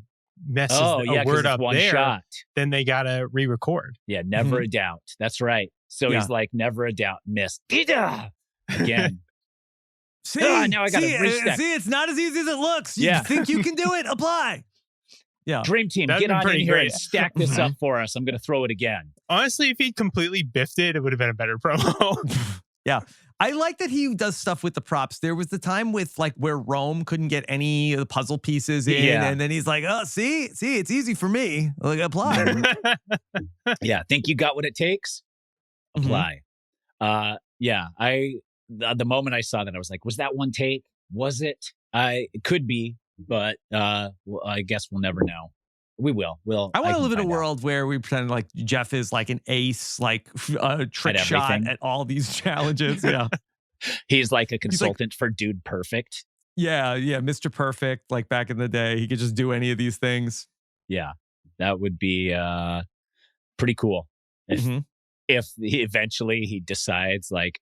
messes a word up there, shot. Then they got to re-record. Yeah, never a doubt. That's right. So he's like, never a doubt, missed. Again. Now I got to reset. See, it's not as easy as it looks. You think you can do it? Apply. Yeah. Dream team, get on in here and stack this up for us. I'm going to throw it again. Honestly, if he'd completely biffed it, it would have been a better promo. Yeah. I like that he does stuff with the props. There was the time with like where Rome couldn't get any of the puzzle pieces in. And then he's like, oh, see, it's easy for me. Like, apply. Yeah. Think you got what it takes? Apply. The moment I saw that, I was like, was that one take? Was it? It could be. But I guess we'll never know. We will. I want to live in a world where we pretend like Jeff is like an ace, like trick shot at all these challenges. Yeah, he's like a consultant for Dude Perfect. Yeah, Mr. Perfect. Like back in the day, he could just do any of these things. Yeah, that would be pretty cool. If he decides like,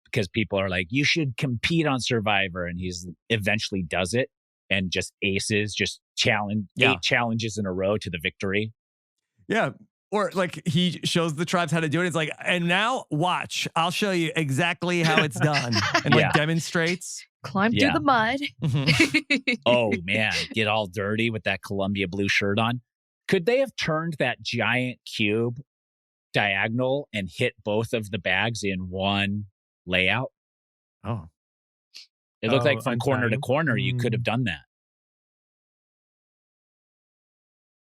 because people are like, you should compete on Survivor, and he's eventually does it. And just aces, just 8 challenges in a row to the victory. Yeah. Or like he shows the tribes how to do it. It's like, and now watch, I'll show you exactly how it's done. And like demonstrates. Climb through the mud. Oh man, get all dirty with that Columbia blue shirt on. Could they have turned that giant cube diagonal and hit both of the bags in one layout? Oh. It looked like from corner to corner, you could have done that.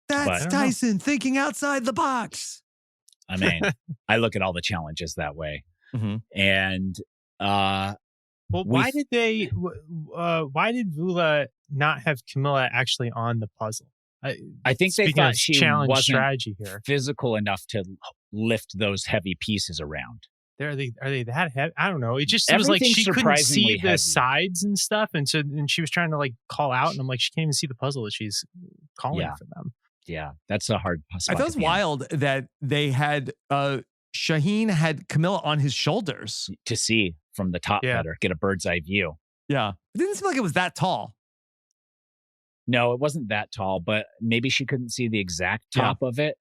That's Tyson thinking outside the box. I mean, I look at all the challenges that way. Mm-hmm. And why did Vula not have Camilla actually on the puzzle? I think they thought she wasn't strategy here. Physical enough to lift those heavy pieces around. Are they that heavy? I don't know. It just was like she couldn't see the sides and stuff, and she was trying to like call out, and I'm like, she can't even see the puzzle that she's calling for them. Yeah, that's a hard spot. I thought it was wild that they had Shaheen had Camilla on his shoulders to see from the top better, get a bird's eye view. Yeah, it didn't seem like it was that tall. No, it wasn't that tall, but maybe she couldn't see the exact top of it.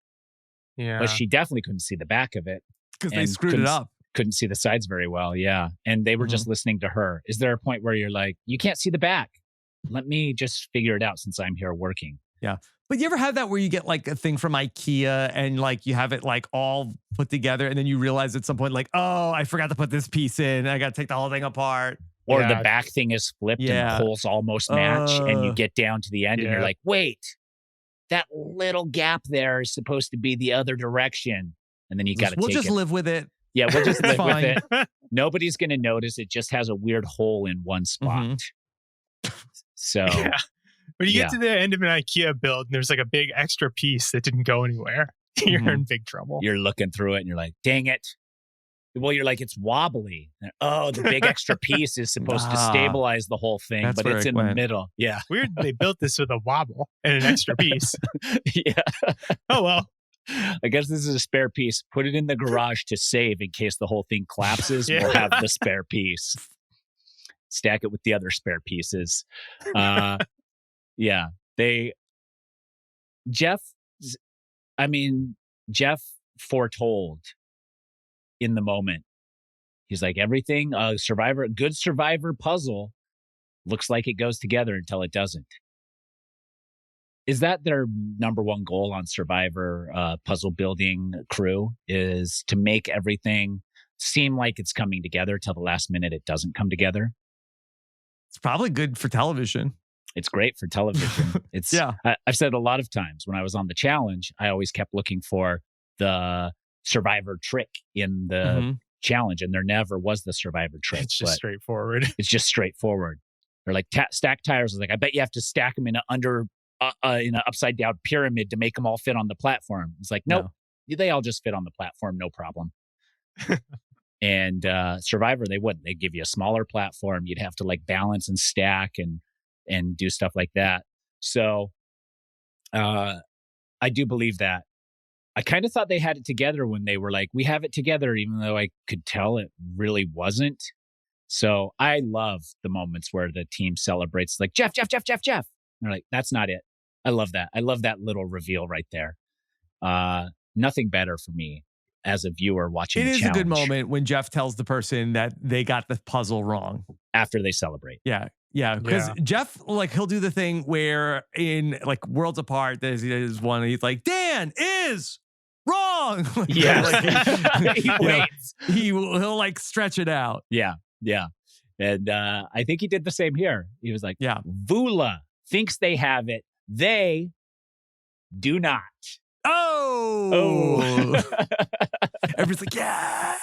Yeah, but she definitely couldn't see the back of it because they screwed it up. Couldn't see the sides very well. Yeah, and they were just listening to her. Is there a point where you're like, you can't see the back? Let me just figure it out since I'm here working. Yeah. But you ever have that where you get like a thing from IKEA and like you have it like all put together and then you realize at some point like, oh, I forgot to put this piece in. I got to take the whole thing apart. Or the back thing is flipped and poles almost match and you get down to the end and you're like, wait, that little gap there is supposed to be the other direction. And then you got to take it. We'll just live with it. Yeah, we'll just live with it. Nobody's going to notice. It just has a weird hole in one spot. So... Yeah. When you get to the end of an IKEA build and there's like a big extra piece that didn't go anywhere, you're in big trouble. You're looking through it and you're like, dang it. Well, you're like, it's wobbly. Oh, the big extra piece is supposed to stabilize the whole thing, but it's in the middle. Yeah. Weird they built this with a wobble and an extra piece. Yeah. Oh, well. I guess this is a spare piece. Put it in the garage to save in case the whole thing collapses. We'll have the spare piece. Stack it with the other spare pieces. Yeah, Jeff foretold in the moment. He's like, everything, good survivor puzzle looks like it goes together until it doesn't. Is that their number one goal on Survivor puzzle building crew, is to make everything seem like it's coming together till the last minute it doesn't come together? It's probably good for television. It's great for television. It's I've said a lot of times when I was on the challenge, I always kept looking for the survivor trick in the challenge, and there never was the survivor trick. It's just straightforward. It's just straightforward. They're like stack tires. Like, I bet you have to stack them in an upside down pyramid to make them all fit on the platform. It's like, nope, they all just fit on the platform, no problem. And Survivor, they wouldn't. They'd give you a smaller platform. You'd have to like balance and stack and do stuff like that. So I do believe that. I kind of thought they had it together when they were like, we have it together, even though I could tell it really wasn't. So I love the moments where the team celebrates like, Jeff. And they're like, that's not it. I love that. I love that little reveal right there. Nothing better for me as a viewer watching the challenge. It is a good moment when Jeff tells the person that they got the puzzle wrong. After they celebrate. Yeah. Because Jeff, like, he'll do the thing where in like Worlds Apart, there's one, he's like, Dan is wrong. He waits. He'll like stretch it out. Yeah. And I think he did the same here. He was like, Vula thinks they have it. They do not. Oh. Everybody's like, yeah.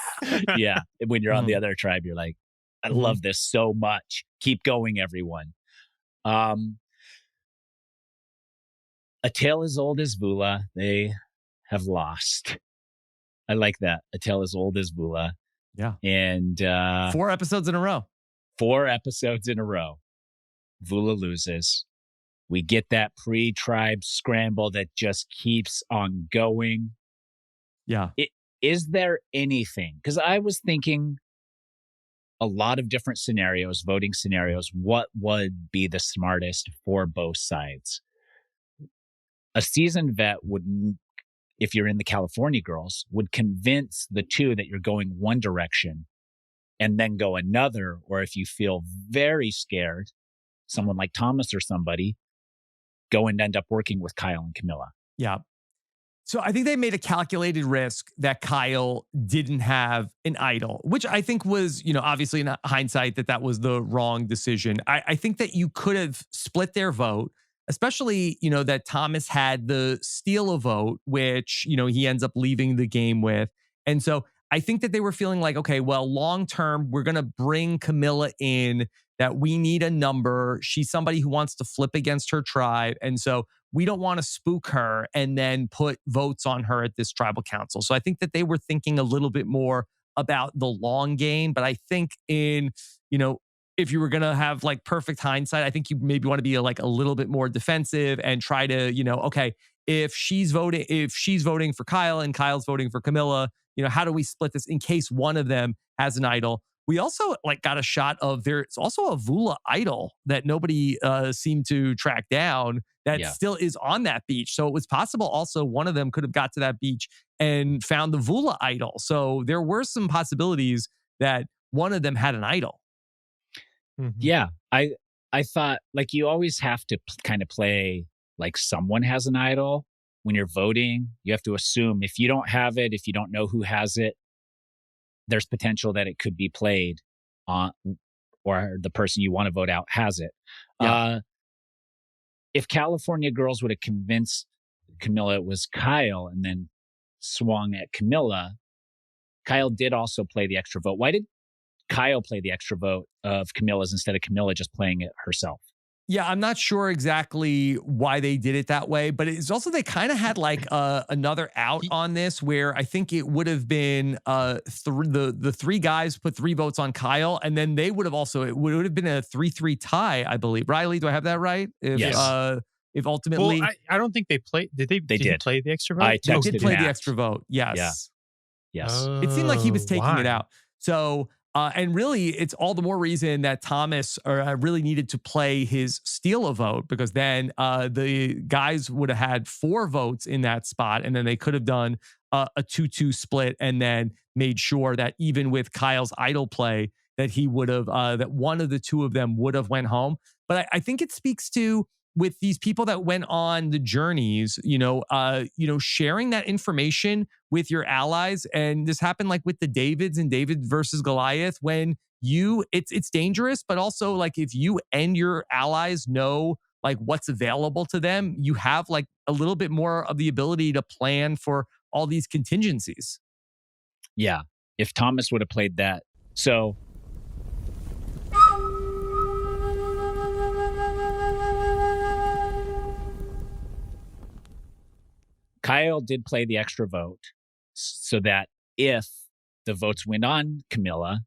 Yeah. And when you're on the other tribe, you're like, I love this so much. Keep going, everyone. A tale as old as Vula, they have lost. I like that. A tale as old as Vula. Yeah. And 4 episodes in a row. 4 episodes in a row. Vula loses. We get that pre-tribe scramble that just keeps on going. Yeah. Is there anything? Because I was thinking a lot of different scenarios, voting scenarios, what would be the smartest for both sides? A seasoned vet would, if you're in the California girls, would convince the two that you're going one direction and then go another. Or if you feel very scared, someone like Thomas or somebody, go and end up working with Kyle and Camilla. Yeah. So I think they made a calculated risk that Kyle didn't have an idol, which I think was, obviously in hindsight that was the wrong decision. I think that you could have split their vote, especially, that Thomas had the steal a vote, which, he ends up leaving the game with. And so I think that they were feeling like, okay, well, long term, we're going to bring Camilla in, that we need a number. She's somebody who wants to flip against her tribe. And so we don't want to spook her and then put votes on her at this tribal council. So I think that they were thinking a little bit more about the long game. But I think if you were going to have like perfect hindsight, I think you maybe want to be like a little bit more defensive and try to, okay, if she's voting for Kyle and Kyle's voting for Camilla, how do we split this in case one of them has an idol? We also got a shot of there's also a Vula idol that nobody seemed to track down that still is on that beach. So it was possible also one of them could have got to that beach and found the Vula idol. So there were some possibilities that one of them had an idol. Mm-hmm. Yeah, I thought you always have to kind of play like someone has an idol when you're voting. You have to assume if you don't have it, if you don't know who has it, there's potential that it could be played on, or the person you want to vote out has it. Yeah. If California Girls would have convinced Camilla it was Kyle and then swung at Camilla, Kyle did also play the extra vote. Why did Kyle play the extra vote of Camilla's instead of Camilla just playing it herself? Yeah, I'm not sure exactly why they did it that way, but it's also they kind of had another out on this where I think it would have been the three guys put 3 votes on Kyle, and then they would have it would have been a 3-3 tie, I believe. Riley, do I have that right? Yes. If ultimately, well, I don't think they played. Did they? They did play the extra vote? They did play the extra vote. Yes. Yeah. Yes. It seemed like he was taking Why? it out. So. And really, it's all the more reason that Thomas really needed to play his steal a vote, because then the guys would have had 4 votes in that spot, and then they could have done a 2-2 split and then made sure that even with Kyle's idol play, that he would have that one of the 2 of them would have went home. But I think it speaks to, with these people that went on the journeys, sharing that information with your allies. And this happened with the Davids and David versus Goliath, when it's dangerous, but also if you and your allies know what's available to them, you have a little bit more of the ability to plan for all these contingencies. Yeah. If Thomas would have played that. So Kyle did play the extra vote so that if the votes went on Camilla,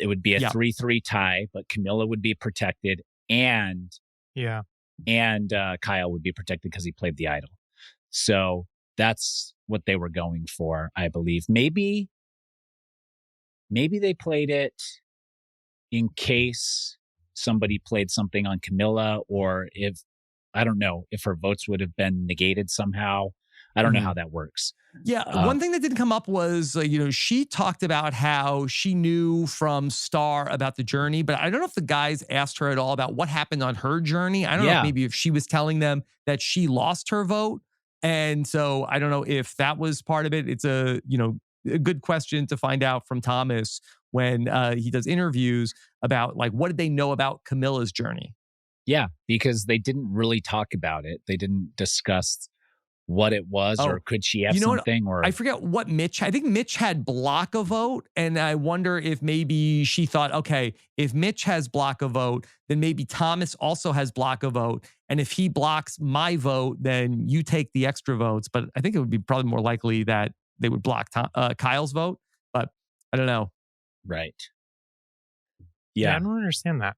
it would be a 3-3 tie, but Camilla would be protected and Kyle would be protected because he played the idol. So that's what they were going for, I believe. Maybe they played it in case somebody played something on Camilla, or if her votes would have been negated somehow. I don't know how that works. Yeah. One thing that didn't come up was, she talked about how she knew from Star about the journey, but I don't know if the guys asked her at all about what happened on her journey. I don't know if she was telling them that she lost her vote. And so I don't know if that was part of it. It's a good question to find out from Thomas when he does interviews about what did they know about Camilla's journey? Yeah, because they didn't really talk about it. They didn't discuss what it was, or could she have something? Or I forget what I think Mitch had block a vote, and I wonder if maybe she thought, okay, if Mitch has block a vote, then maybe Thomas also has block a vote, and if he blocks my vote, then you take the extra votes. But I think it would be probably more likely that they would block Kyle's vote, but I don't know. Right. Yeah, I don't understand that.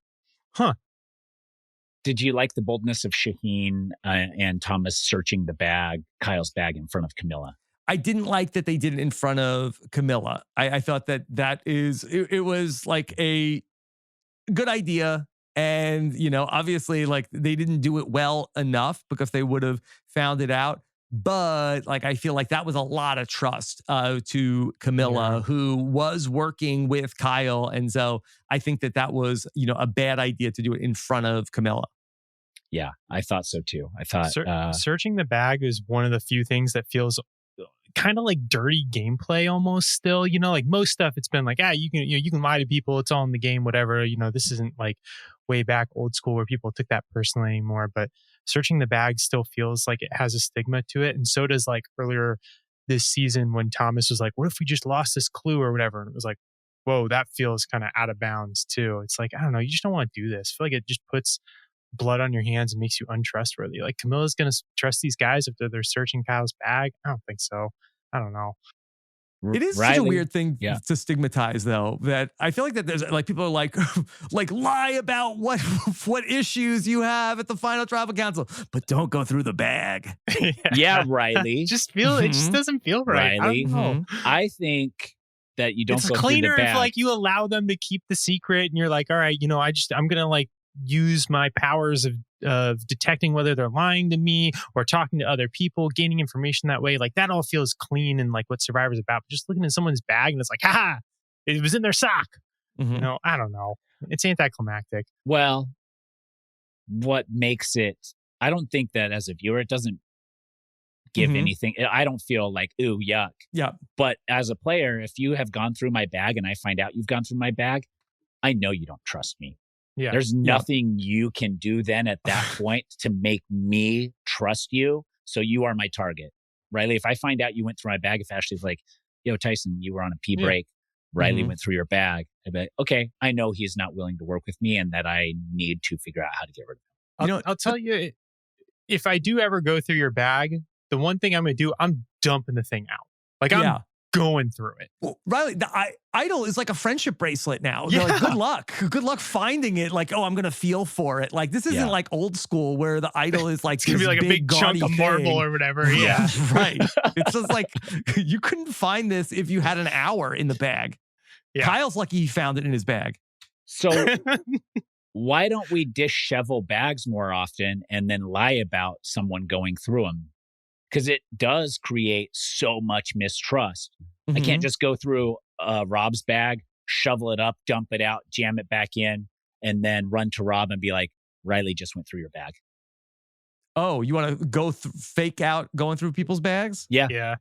Huh. Did you like the boldness of Shaheen and Thomas searching Kyle's bag in front of Camilla? I didn't like that they did it in front of Camilla. I thought that it was a good idea. And, obviously they didn't do it well enough because they would have found it out. But I feel like that was a lot of trust to Camilla, who was working with Kyle. And so I think that was, a bad idea to do it in front of Camilla. Yeah, I thought so too. I thought searching the bag is one of the few things that feels kind of like dirty gameplay almost still, like most stuff it's been like, you can lie to people, it's all in the game, whatever, this isn't like way back old school where people took that personally anymore. But searching the bag still feels like it has a stigma to it. And so does like earlier this season when Thomas was like, what if we just lost this clue or whatever? And it was like, whoa, that feels kind of out of bounds too. It's like, I don't know, you just don't want to do this. I feel like it just puts blood on your hands and makes you untrustworthy. Like Camilla's going to trust these guys if they're searching Kyle's bag? I don't think so. I don't know. It is such a weird thing to stigmatize, though, that I feel like that there's like people are like lie about what issues you have at the final tribal council, but don't go through the bag. Yeah, Riley. It just doesn't feel right. Riley, I think that you don't. It's go cleaner through the bag. If like you allow them to keep the secret, and you're like, all right, I'm gonna like use my powers of detecting whether they're lying to me or talking to other people, gaining information that way. Like that all feels clean and like what Survivor's about. But just looking at someone's bag and it's like, haha, it was in their sock. I don't know. It's anticlimactic. Well, what makes it, I don't think that as a viewer, it doesn't give anything. I don't feel like, ooh, yuck. Yeah. But as a player, if you have gone through my bag and I find out you've gone through my bag, I know you don't trust me. Yeah. There's nothing you can do then at that point to make me trust you. So you are my target. Riley, if I find out you went through my bag, if Ashleigh's like, yo, Tyson, you were on a pee break. Riley went through your bag. I'd be like, okay, I know he's not willing to work with me and that I need to figure out how to get rid of him. I'll tell you, if I do ever go through your bag, the one thing I'm going to do, I'm dumping the thing out. Like I'm going through it. Well, Riley, the idol is like a friendship bracelet now. They're like, good luck finding it. Like, oh, I'm gonna feel for it. Like this isn't like old school where the idol is like, it's gonna be like a big chunk of marble or whatever. Yeah. Right. It's just like you couldn't find this if you had an hour in the bag. Kyle's lucky he found it in his bag. So why don't we dishevel bags more often and then lie about someone going through them? Because it does create so much mistrust. I can't just go through Rob's bag, shovel it up, dump it out, jam it back in, and then run to Rob and be like, Riley just went through your bag. Oh, you want to go fake out going through people's bags? Yeah.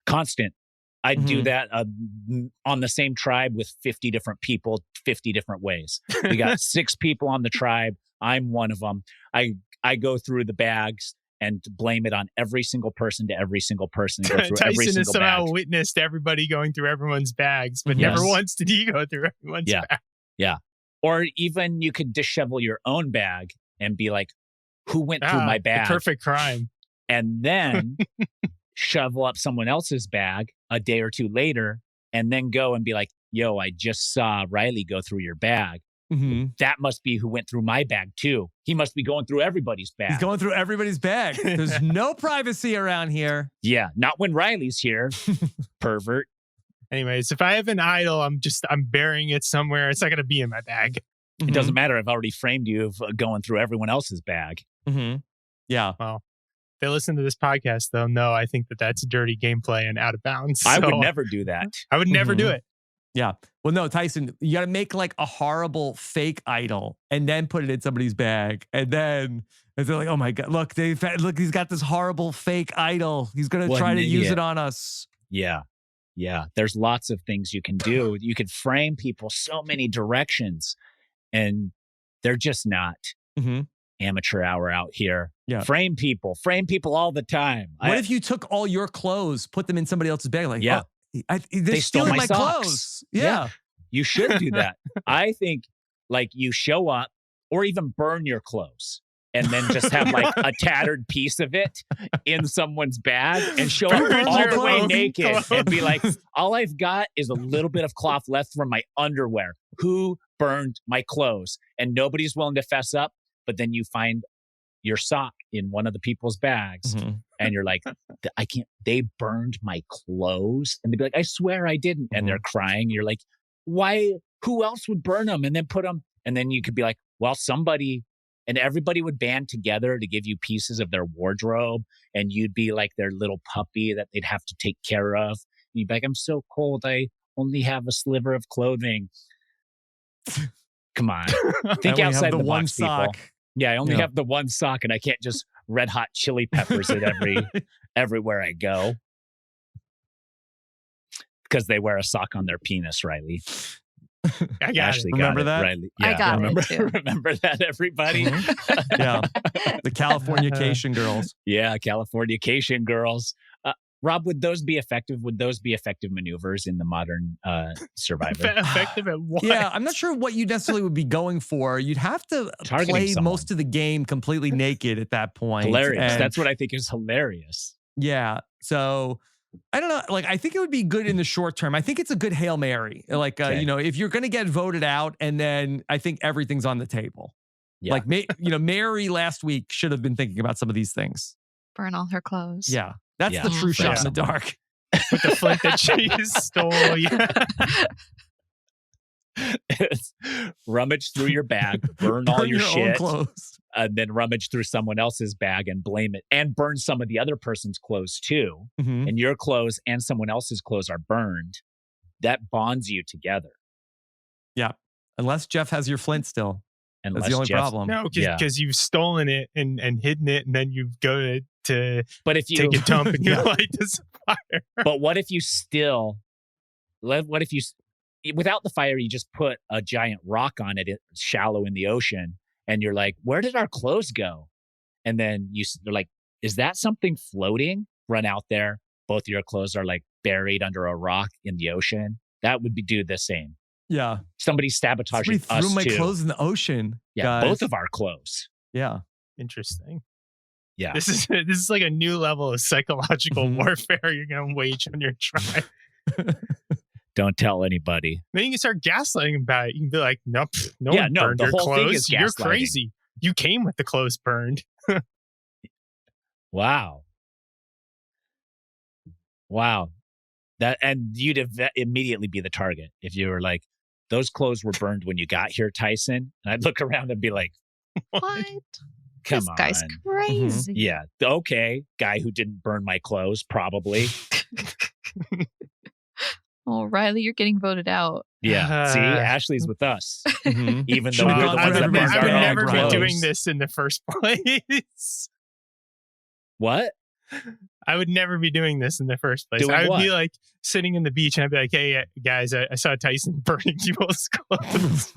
Constant. I'd do that on the same tribe with 50 different people, 50 different ways. We got 6 people on the tribe. I'm one of them. I go through the bags and blame it on every single person to every single person. And go through Tyson every single has somehow bag. witnessed everybody going through everyone's bags, but never once did he go through everyone's bag. Yeah. Or even you could dishevel your own bag and be like, who went through my bag? The perfect crime. And then shovel up someone else's bag a day or two later and then go and be like, yo, I just saw Riley go through your bag. That must be who went through my bag too. He must be going through everybody's bag. He's going through everybody's bag. There's no privacy around here. Yeah, not when Riley's here. Pervert. Anyways, if I have an idol, I'm burying it somewhere. It's not going to be in my bag. It doesn't matter. I've already framed you of going through everyone else's bag. Yeah. Well, if they listen to this podcast, they'll know I think that that's dirty gameplay and out of bounds. I would never do that. I would never do it. Yeah. Well, no, Tyson, you got to make like a horrible fake idol and then put it in somebody's bag. And then they're like, oh my God, look, he's got this horrible fake idol. He's going to try to use it on us. Yeah. Yeah. There's lots of things you can do. You could frame people so many directions and they're just not amateur hour out here. Yeah. Frame people all the time. What if you took all your clothes, put them in somebody else's bag? Like, yeah. They're stealing my socks. clothes. Yeah. You should do that. I think like you show up or even burn your clothes and then just have like a tattered piece of it in someone's bag and show up all the way naked and be like, all I've got is a little bit of cloth left from my underwear. Who burned my clothes? And nobody's willing to fess up. But then you find your sock in one of the people's bags and you're like, I can't, they burned my clothes. And they'd be like, I swear I didn't. And they're crying. You're like, why, who else would burn them and then put them? And then you could be like, well, somebody, and everybody would band together to give you pieces of their wardrobe. And you'd be like their little puppy that they'd have to take care of. And you'd be like, I'm so cold. I only have a sliver of clothing. Come on. Think outside the box, people. Yeah, I only have the one sock and I can't just red hot chili peppers it everywhere I go. Because they wear a sock on their penis, Riley. I got Ashley it. Remember that? Riley. I got remember, it too. Remember that, everybody? Yeah. The Californication girls. Yeah, Californication girls. Rob, would those be effective? Would those be effective maneuvers in the modern Survivor? Effective at what? Yeah, I'm not sure what you necessarily would be going for. You'd have to Targeting play someone. most of the game completely naked at that point. Hilarious. And That's what I think is hilarious. yeah. So I don't know. Like, I think it would be good in the short term. I think it's a good Hail Mary. Like, Okay. if you're going to get voted out, and then I think everything's on the table. Yeah. Like, Mary last week should have been thinking about some of these things. Burn all her clothes. Yeah. That's Yeah. the true Yeah. shot in the dark. With the flint that she stole. Yeah. Rummage through your bag, burn all your own shit, clothes. and then rummage through someone else's bag and blame it, and burn some of the other person's clothes too. Mhm. And your clothes and someone else's clothes are burned. That bonds you together. Yeah. Unless Jeff has your flint still. Unless That's the only Jeff- problem. No, because you've stolen it and hidden it, and then you go to But if you take a dump and you light this fire. But what if you without the fire, you just put a giant rock on it, shallow in the ocean, and you're like, where did our clothes go? And then they're like, is that something floating? Run out there. Both of your clothes are like buried under a rock in the ocean. That would do the same. Yeah. Somebody sabotaging Somebody threw us my too. clothes in the ocean. Yeah, guys. both of our clothes. Yeah. Interesting. Yeah. This is like a new level of psychological warfare you're gonna wage on your tribe. Don't tell anybody. Then you can start gaslighting about it. You can be like, nope, no Yeah, one no, burned the your whole thing clothes. is You're gaslighting. crazy. You came with the clothes burned. Wow. And you'd immediately be the target if you were like, those clothes were burned when you got here, Tyson. And I'd look around and be like, What? come This on. guy's crazy. Yeah. Okay. Guy who didn't burn my clothes, probably. Oh, Riley, you're getting voted out. Yeah. See, Ashleigh's with us. Mhm. Even Should though we we're go the through ones that everybody's burned I would our bag, own never Riley? be clothes. doing this in the first place. What? I would never be doing this in the first place. Doing I would what? be like sitting in the beach and I'd be like, hey, guys, I saw Tyson burning people's clothes.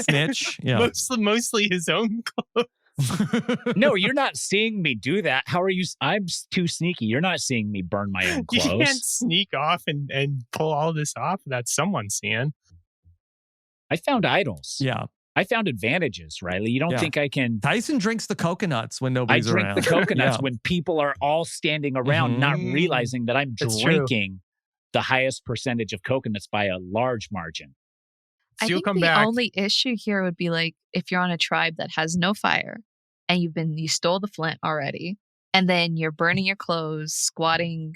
Snitch. Yeah. Mostly his own clothes. No, you're not seeing me do that. How are you? I'm too sneaky. You're not seeing me burn my own You clothes. can't sneak off and pull all this off without someone seeing. I found idols. Yeah. I found advantages, Riley. You don't Yeah. think I can? Tyson drinks the coconuts when I nobody's drink around. the coconuts Yeah. when people are all standing around, not Mhm. realizing that I'm That's true. drinking the highest percentage of coconuts by a large margin. So I you'll think come the back. only issue here would be like if you're on a tribe that has no fire and you stole the flint already, and then you're burning your clothes, squatting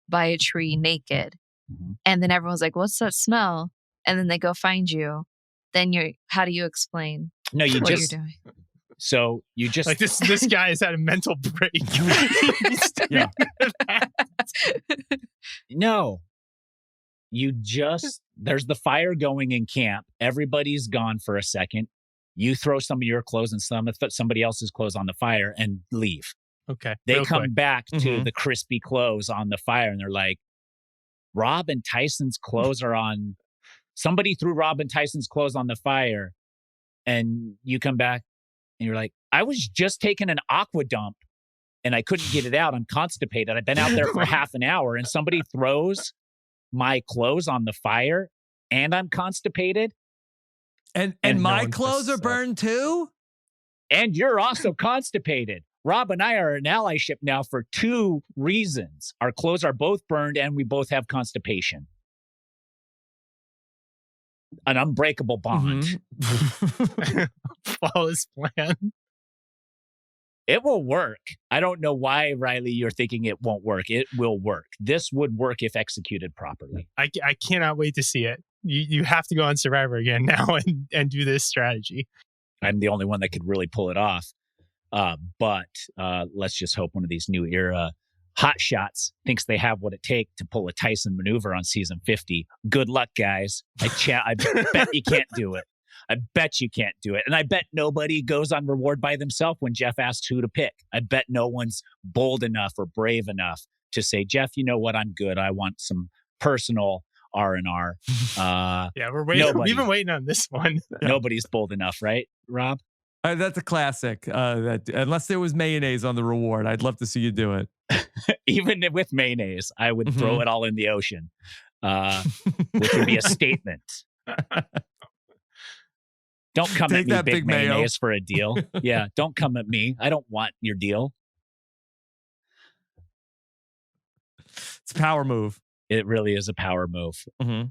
by a tree naked, Mhm. and then everyone's like, "What's that smell?" And then they go find you. Then how do you explain No, you what just you're doing? so you just Like this guy has had a mental break. He's Yeah. no. You just there's the fire going in camp. Everybody's gone for a second. You throw some of your clothes and somebody else's clothes on the fire and leave. Okay. They real come quick. back to Mhm. the crispy clothes on the fire and they're like, Rob and Tyson's clothes are on. Somebody threw Rob and Tyson's clothes on the fire. And you come back and you're like, I was just taking an aqua dump and I couldn't get it out. I'm constipated. I've been out there for half an hour and somebody throws my clothes on the fire and I'm constipated. And And my no one clothes are messes up. burned too? And you're also constipated. Rob and I are an allyship now for 2 reasons. Our clothes are both burned and we both have constipation. An unbreakable bond. Mhm. Flawless plan. It will work. I don't know why, Riley, you're thinking it won't work. It will work. This would work if executed properly. I cannot wait to see it. You have to go on Survivor again now and do this strategy. I'm the only one that could really pull it off. But let's just hope one of these new era hot shots thinks they have what it takes to pull a Tyson maneuver on season 50. Good luck, guys. I bet you can't do it. I bet you can't do it. And I bet nobody goes on reward by themselves when Jeff asks who to pick. I bet no one's bold enough or brave enough to say, Jeff, you know what? I'm good. I want some personal R&R. Yeah, we're waiting. We've been waiting on this one. Nobody's bold enough, right, Rob? That's a classic. That unless there was mayonnaise on the reward, I'd love to see you do it. Even with mayonnaise, I would throw it all in the ocean, which would be a statement. Don't come at me, big mayonnaise, for a deal. Yeah, don't come at me. I don't want your deal. It's a power move. It really is a power move. Mm-hmm.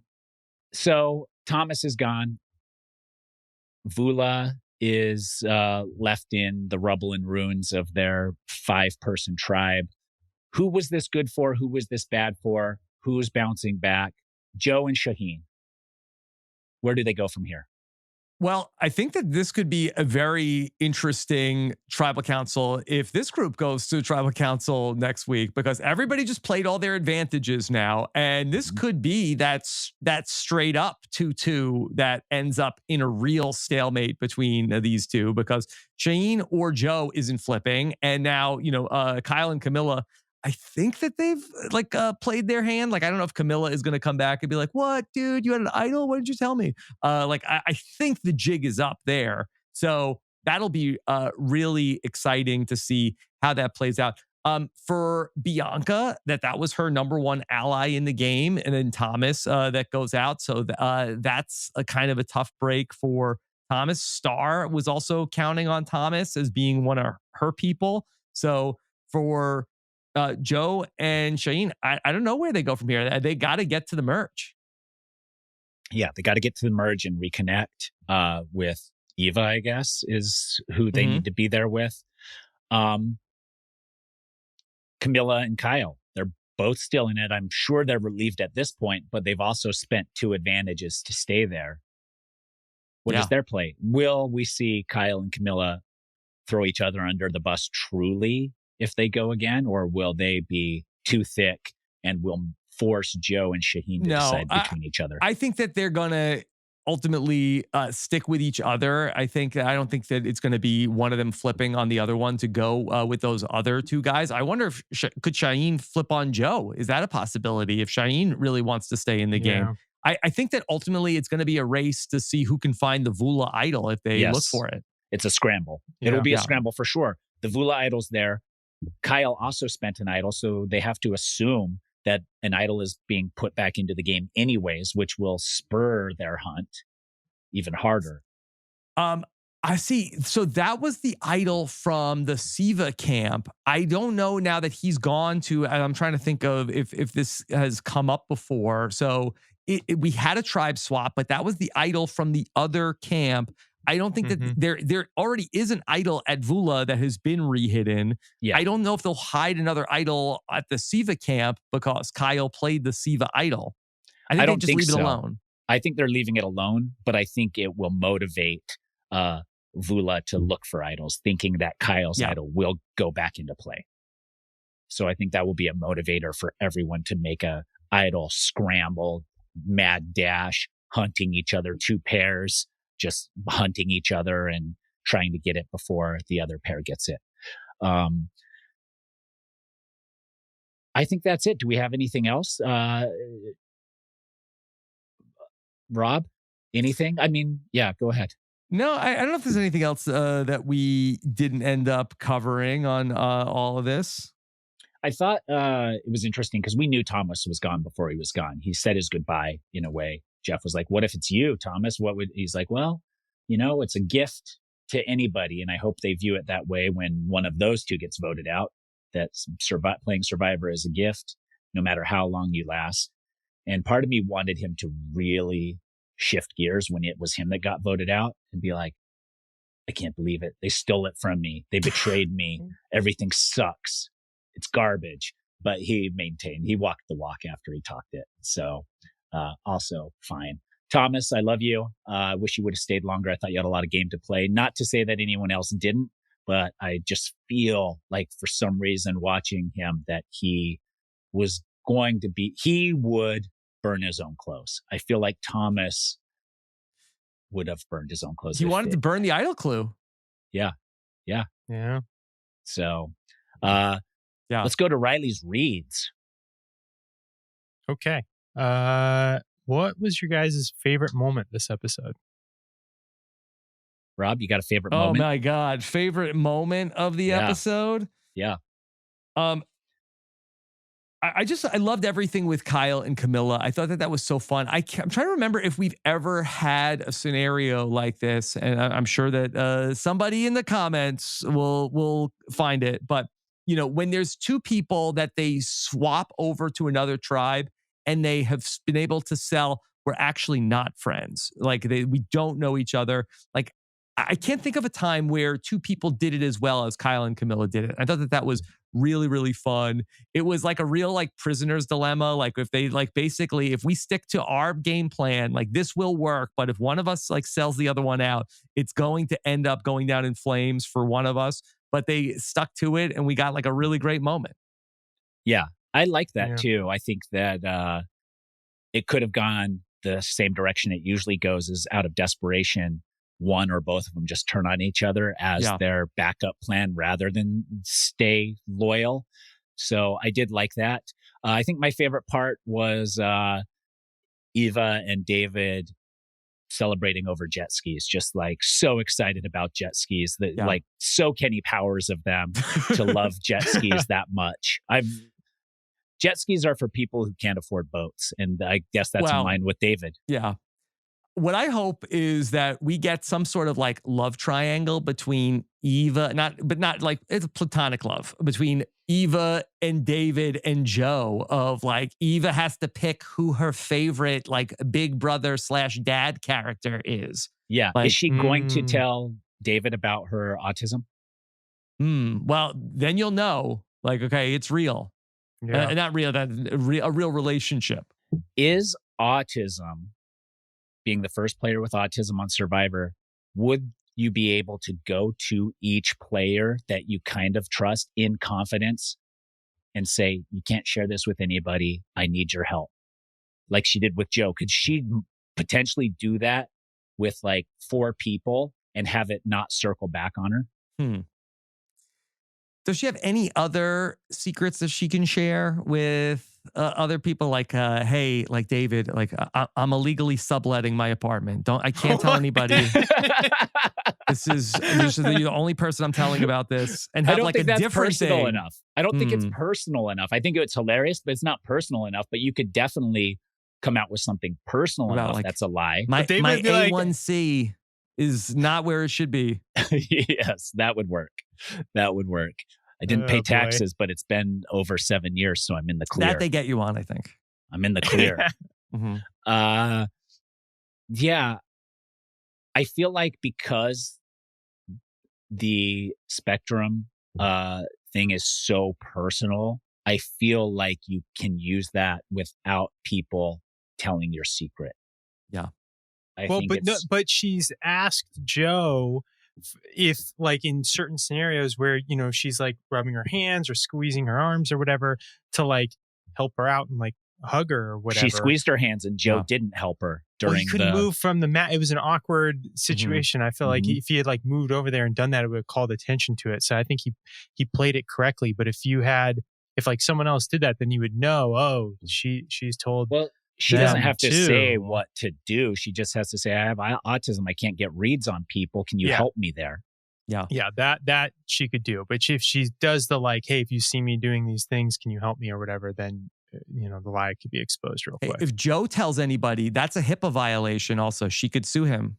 So Thomas is gone. Vula is left in the rubble and ruins of their 5-person tribe. Who was this good for? Who was this bad for? Who's bouncing back? Joe and Shaheen. Where do they go from here? Well, I think that this could be a very interesting tribal council if this group goes to tribal council next week, because everybody just played all their advantages now. And this could be that straight up 2-2 that ends up in a real stalemate between these two, because Shaheen or Joe isn't flipping. And now, Kyle and Camilla, I think that they've played their hand. I don't know if Camilla is going to come back and be like, "What, dude? You had an idol? Why didn't you tell me?" I think the jig is up there. So that'll be really exciting to see how that plays out. For Bianca, that was her number one ally in the game, and then Thomas that goes out. So that's a kind of a tough break for Thomas. Star was also counting on Thomas as being one of her people. So for Joe and Shaheen, I don't know where they go from here. They got to get to the merge. Yeah, they got to get to the merge and reconnect with Eva, I guess, is who they need to be there with. Camilla and Kyle, they're both still in it. I'm sure they're relieved at this point, but they've also spent 2 advantages to stay there. What is their play? Will we see Kyle and Camilla throw each other under the bus truly if they go again, or will they be too thick and will force Joe and Shaheen to decide between each other? I think that they're going to ultimately stick with each other. I don't think that it's going to be one of them flipping on the other one to go with those other 2 guys. I wonder if could Shaheen flip on Joe? Is that a possibility if Shaheen really wants to stay in the game? I think that ultimately it's going to be a race to see who can find the Vula idol if they look for it. It's a scramble. It'll be a scramble for sure. The Vula idol's there. Kyle also spent an idol, so they have to assume that an idol is being put back into the game anyways, which will spur their hunt even harder. I see. So that was the idol from the Civa camp. I don't know now that he's gone to, I'm trying to think of if this has come up before. So we had a tribe swap, but that was the idol from the other camp. I don't think that there already is an idol at Vula that has been rehidden. Yeah. I don't know if they'll hide another idol at the Civa camp because Kyle played the Civa idol. I think they just leave it alone. I think they're leaving it alone, but I think it will motivate Vula to look for idols, thinking that Kyle's idol will go back into play. So I think that will be a motivator for everyone to make a idol scramble, mad dash, hunting each other, 2 pairs, just hunting each other and trying to get it before the other pair gets it. I think that's it. Do we have anything else? Rob, anything? I mean, yeah, go ahead. No, I don't know if there's anything else that we didn't end up covering on all of this. I thought it was interesting because we knew Thomas was gone before he was gone. He said his goodbye in a way. Jeff was like, "What if it's you, Thomas? He's like, well, it's a gift to anybody. And I hope they view it that way when one of those 2 gets voted out, that playing Survivor is a gift, no matter how long you last." And part of me wanted him to really shift gears when it was him that got voted out and be like, I can't believe it. They stole it from me. They betrayed me. Everything sucks. It's garbage. But he walked the walk after he talked it. So also fine. Thomas, I love you. I wish you would have stayed longer. I thought you had a lot of game to play. Not to say that anyone else didn't, but I just feel like for some reason watching him that he would burn his own clothes. I feel like Thomas would have burned his own clothes. He wanted to burn the idol clue. Yeah. So let's go to Riley's reads. Okay. What was your guys' favorite moment this episode? Rob, you got a favorite moment? Oh my God. Favorite moment of the episode? Yeah. I loved everything with Kyle and Camilla. I thought that was so fun. I'm trying to remember if we've ever had a scenario like this, and I'm sure that somebody in the comments will find it. But when there's two people that they swap over to another tribe and they have been able to sell, we're actually not friends. Like we don't know each other. Like I can't think of a time where two people did it as well as Kyle and Camilla did it. I thought that was really, really fun. It was like a real prisoner's dilemma. Like if they basically, if we stick to our game plan, this will work. But if one of us sells the other one out, it's going to end up going down in flames for one of us. But they stuck to it and we got a really great moment. Yeah, I like that too. I think that it could have gone the same direction it usually goes, is out of desperation. One or both of them just turn on each other as their backup plan rather than stay loyal. So I did like that. I think my favorite part was Eva and David celebrating over jet skis, just so excited about jet skis that so Kenny Powers of them to love jet skis that much. Jet skis are for people who can't afford boats. And I guess that's in line with David. Yeah. What I hope is that we get some sort of love triangle between Eva, it's a platonic love between Eva and David and Joe, of Eva has to pick who her favorite big brother / dad character is. Yeah. Is she going to tell David about her autism? Well, then you'll know okay, it's real. Yeah. Not real, that's a real relationship. Is autism, being the first player with autism on Survivor, would you be able to go to each player that you kind of trust in confidence and say, you can't share this with anybody, I need your help? Like she did with Joe. Could she potentially do that with 4 people and have it not circle back on her? Does she have any other secrets that she can share with other people? Hey, David, I'm illegally subletting my apartment. I can't tell anybody. This is the only person I'm telling about this. And have I don't think a that's different personal thing. enough. I don't think it's personal enough. I think it's hilarious, but it's not personal enough. But you could definitely come out with something personal enough that's a lie. My A1C is not where it should be. Yes, that would work. That would work. I didn't pay taxes, but it's been over 7 years, so I'm in the clear. That they get you on, I think. I'm in the clear. Yeah. I feel like because the spectrum thing is so personal, I feel like you can use that without people telling your secret. Yeah. But she's asked Joe if in certain scenarios where she's rubbing her hands or squeezing her arms or whatever to help her out and hug her or whatever. She squeezed her hands and Joe didn't help her during he couldn't move from the mat. It was an awkward situation. I feel like if he had moved over there and done that, it would have called attention to it. So I think he played it correctly. But if someone else did that, then you would know, she's told. Well, she doesn't have to say what to do. She just has to say, I have autism. I can't get reads on people. Can you help me there? Yeah. Yeah, that she could do. But if she does the hey, if you see me doing these things, can you help me or whatever, then the lie could be exposed real quick. If Joe tells anybody, that's a HIPAA violation also. She could sue him.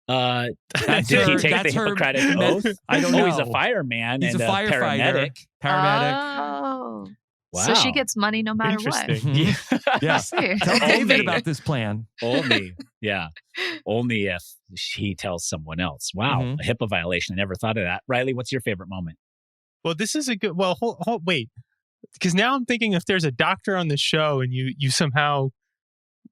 Did he take the Hippocratic oath? I don't know. He's a fireman. He's and a firefighter. Paramedic. Oh. Wow. So she gets money no matter what. Yeah. Tell David about this plan. Only if he tells someone else. Wow, a HIPAA violation. I never thought of that. Riley, what's your favorite moment? Well, this is a good. Well, wait, because now I'm thinking if there's a doctor on the show and you somehow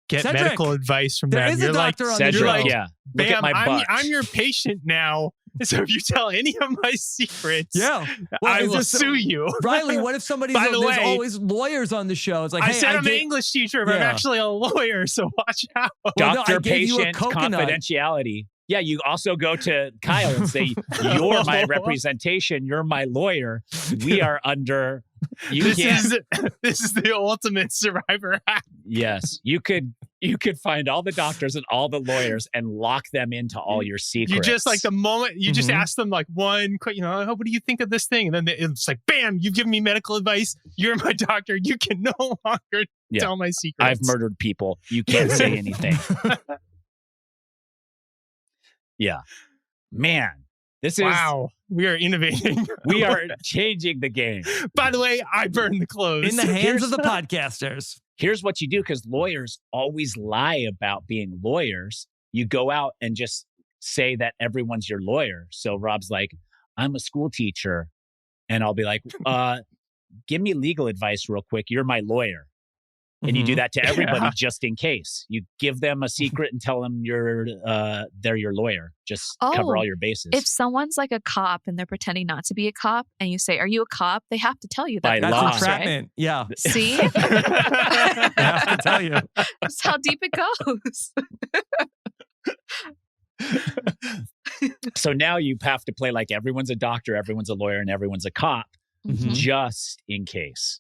get Cedric, medical advice from there them, is you're a doctor on the Cedric, show. Yeah, bam, I'm your patient now. So if you tell any of my secrets, I will sue you. Riley, what if somebody's there's always lawyers on the show? It's I said I'm an English teacher, but I'm actually a lawyer, so watch out. Doctor-patient confidentiality. Yeah, you also go to Kyle and say, you're my representation. You're my lawyer. We are under... This is the ultimate survivor hack. Yes, you could find all the doctors and all the lawyers and lock them into all your secrets. You just like the moment you just ask them like one quick, what do you think of this thing? And then it's like, bam, you've given me medical advice. You're my doctor. You can no longer tell my secrets. I've murdered people. You can't say anything. Yeah, man. Wow, we are innovating. We are changing the game. By the way, I burned the clothes. In the hands of the podcasters. Here's what you do, because lawyers always lie about being lawyers. You go out and just say that everyone's your lawyer. So Rob's like, I'm a school teacher. And I'll be like, give me legal advice real quick. You're my lawyer. And you do that to everybody just in case. You give them a secret and tell them they're your lawyer. Just cover all your bases. If someone's like a cop and they're pretending not to be a cop and you say, are you a cop? They have to tell you that. By That's law. entrapment. Right? Yeah. See? They have to tell you. That's how deep it goes. So now you have to play like everyone's a doctor, everyone's a lawyer, and everyone's a cop, just in case.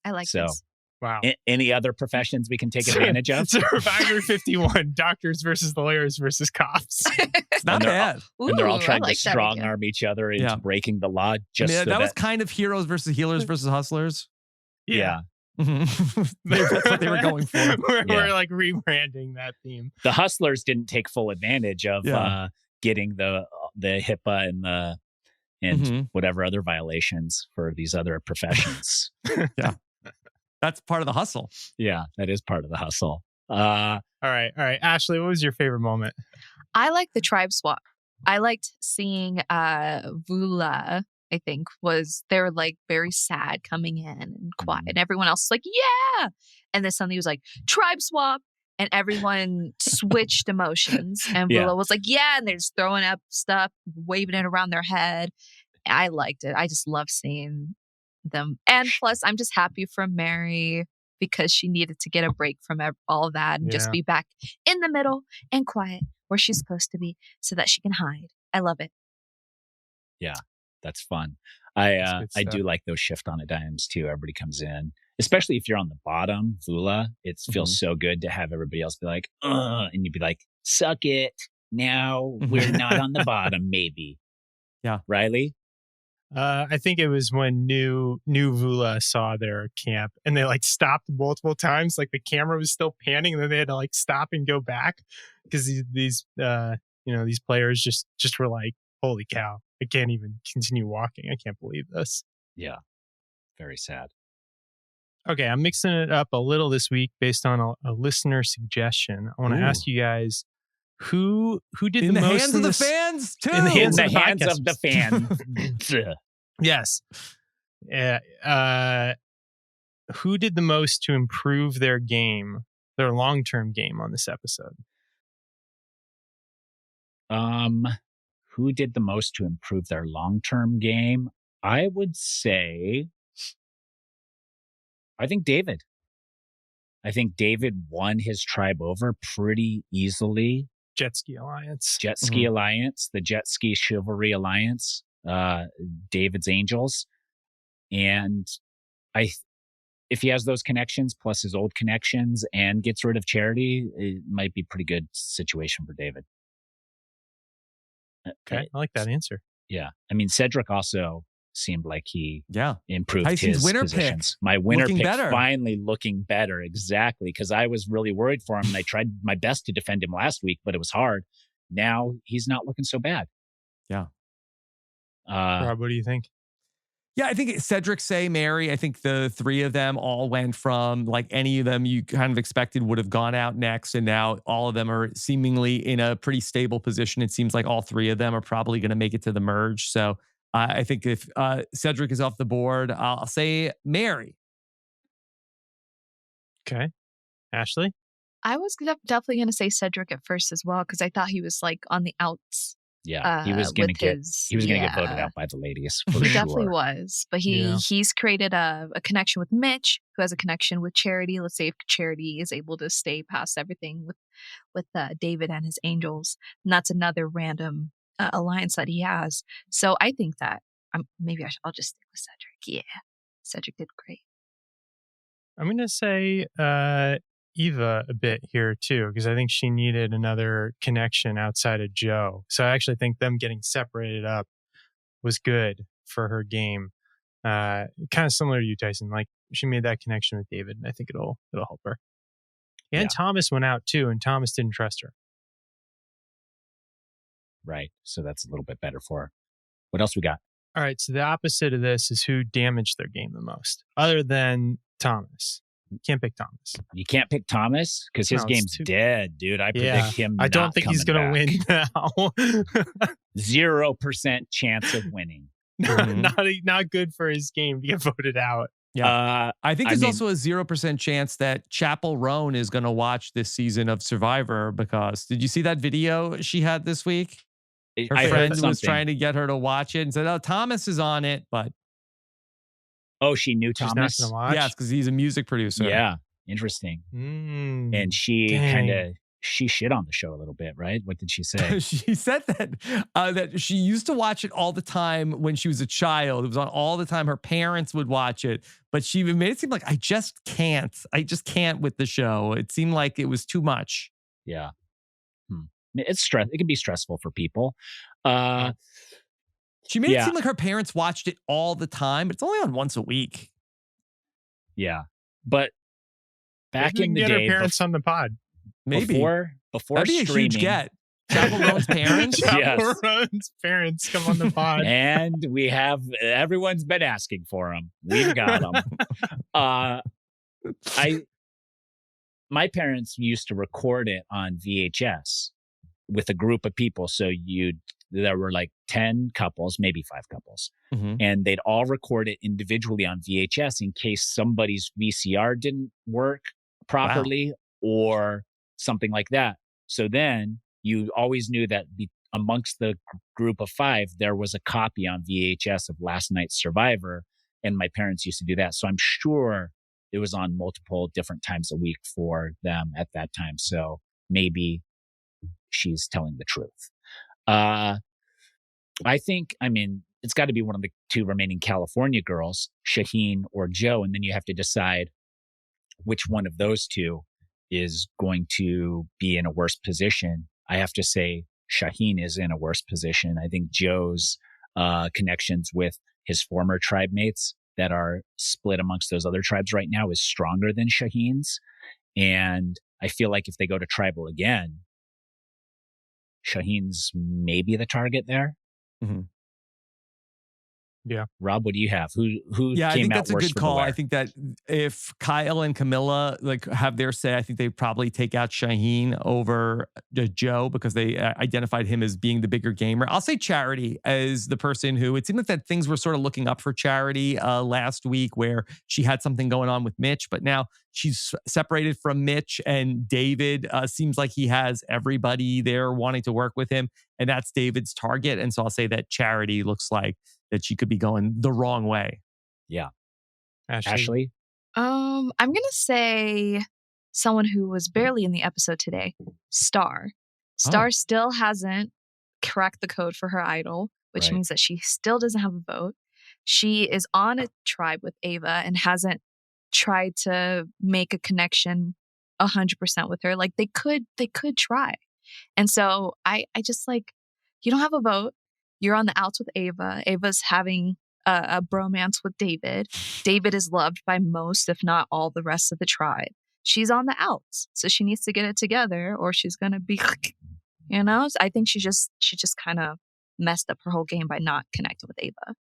I like this. Wow. Any other professions we can take advantage of? Survivor 51, doctors versus lawyers versus cops. It's not bad. And they're all trying to strong arm each other into breaking the law. That was kind of heroes versus healers versus hustlers. Yeah. That's what they were going for. We're like rebranding that theme. The hustlers didn't take full advantage of getting the HIPAA and whatever other violations for these other professions. Yeah. That's part of the hustle. Yeah, that is part of the hustle. All right. Ashleigh, what was your favorite moment? I like the tribe swap. I liked seeing Vula, I think, they were like very sad coming in and quiet. And everyone else was like, yeah. And then suddenly he was like, tribe swap. And everyone switched emotions. And Vula was like, yeah. And they're just throwing up stuff, waving it around their head. I liked it. I just love seeing them. And plus, I'm just happy for Mary because she needed to get a break from all of that and just be back in the middle and quiet where she's supposed to be so that she can hide. I love it. Yeah, that's fun. I do like those shift on a dimes too. Everybody comes in, especially if you're on the bottom, Vula. It feels so good to have everybody else be like, and you'd be like, suck it. Now we're not on the bottom, maybe. Yeah. Riley? I think it was when new Vula saw their camp and they like stopped multiple times. Like the camera was still panning and then they had to like stop and go back because these players just were like, holy cow, I can't even continue walking. I can't believe this. Yeah. Very sad. Okay. I'm mixing it up a little this week based on a listener suggestion. I want to ask you guys, who did in the most hands of the fans too? In the hands of the fans. Yes. Who did the most to improve their game, their long-term game on this episode? Who did the most to improve their long-term game? I would say, I think David. I think David won his tribe over pretty easily. Jet Ski Alliance. The Jet Ski Chivalry Alliance, David's Angels. And if he has those connections plus his old connections and gets rid of Charity, it might be a pretty good situation for David. Okay, I like that answer. Yeah. I mean, Cedric also seemed like he improved Tyson's his winner positions. Pick. My winner looking pick better. finally looking better. Exactly. Because I was really worried for him and I tried my best to defend him last week, but it was hard. Now he's not looking so bad. Yeah. Rob, what do you think? Yeah, I think Cedric, Say, Mary, I think the three of them all went from like any of them you kind of expected would have gone out next. And now all of them are seemingly in a pretty stable position. It seems like all three of them are probably going to make it to the merge. So I think if Cedric is off the board, I'll say Mary. Okay. Ashleigh? I was definitely going to say Cedric at first as well because I thought he was like on the outs Yeah, he was going to get voted out by the ladies. For he sure. definitely was, but he's created a connection with Mitch, who has a connection with Charity. Let's say if Charity is able to stay past everything with David and his angels, and that's another random alliance that he has. So I think that I'll just stick with Cedric. Yeah, Cedric did great. I'm going to say Eva a bit here too, because I think she needed another connection outside of Joe. So I actually think them getting separated up was good for her game. Kind of similar to you, Tyson. Like she made that connection with David, and I think it'll help her. And Thomas went out too, and Thomas didn't trust her. Right. So that's a little bit better for her. What else we got? All right. So the opposite of this is who damaged their game the most, other than Thomas. You can't pick Thomas. You can't pick Thomas because his game's dead, dude. I predict him. I don't think he's going to win now. 0% chance of winning. Not good for his game to get voted out. Yeah, I think there's also a 0% chance that Chapel Roan is going to watch this season of Survivor because did you see that video she had this week? Her friend was trying to get her to watch it and said, "Oh, Thomas is on it," but she knew Thomas. She's not gonna watch? Yes, because he's a music producer. Yeah, interesting. And she shit on the show a little bit, right? What did she say? She said that she used to watch it all the time when she was a child. It was on all the time. Her parents would watch it, but she made it seem like I just can't with the show. It seemed like it was too much. Yeah. It's stress. It can be stressful for people. She made it seem like her parents watched it all the time, but it's only on once a week. Yeah, but back in the get day, her parents on the pod. Maybe before that'd be streaming, a huge get. Chapel Roan's parents. Chapel Roan's parents come on the pod, and we have everyone's been asking for them. We've got them. My parents used to record it on VHS with a group of people. So there were like 10 couples, maybe 5 couples, and they'd all record it individually on VHS in case somebody's VCR didn't work properly or something like that. So then you always knew that amongst the group of 5, there was a copy on VHS of last night's Survivor. And my parents used to do that. So I'm sure it was on multiple different times a week for them at that time. So maybe she's telling the truth. I think, it's got to be one of the 2 remaining California girls, Shaheen or Joe. And then you have to decide which one of those 2 is going to be in a worse position. I have to say Shaheen is in a worse position. I think Joe's connections with his former tribe mates that are split amongst those other tribes right now is stronger than Shaheen's. And I feel like if they go to tribal again, Shaheen's maybe the target there. Yeah. Rob, what do you have? Who Yeah, I came think out that's a worse good for call. the wear? I think that if Kyle and Camilla have their say, I think they'd probably take out Shaheen over Joe because they identified him as being the bigger gamer. I'll say Charity as the person who it seemed like that things were sort of looking up for Charity last week where she had something going on with Mitch, but now she's separated from Mitch and David. Seems like he has everybody there wanting to work with him, and that's David's target. And so I'll say that Charity looks like that she could be going the wrong way. Yeah. Ashleigh? I'm going to say someone who was barely in the episode today, Star. Star still hasn't cracked the code for her idol, which means that she still doesn't have a vote. She is on a tribe with Ava and hasn't tried to make a connection 100% with her. Like they could try. And so I just you don't have a vote. You're on the outs with Ava. Ava's having a bromance with David. David is loved by most, if not all, the rest of the tribe. She's on the outs, so she needs to get it together, or she's gonna be, So I think she just kind of messed up her whole game by not connecting with Ava.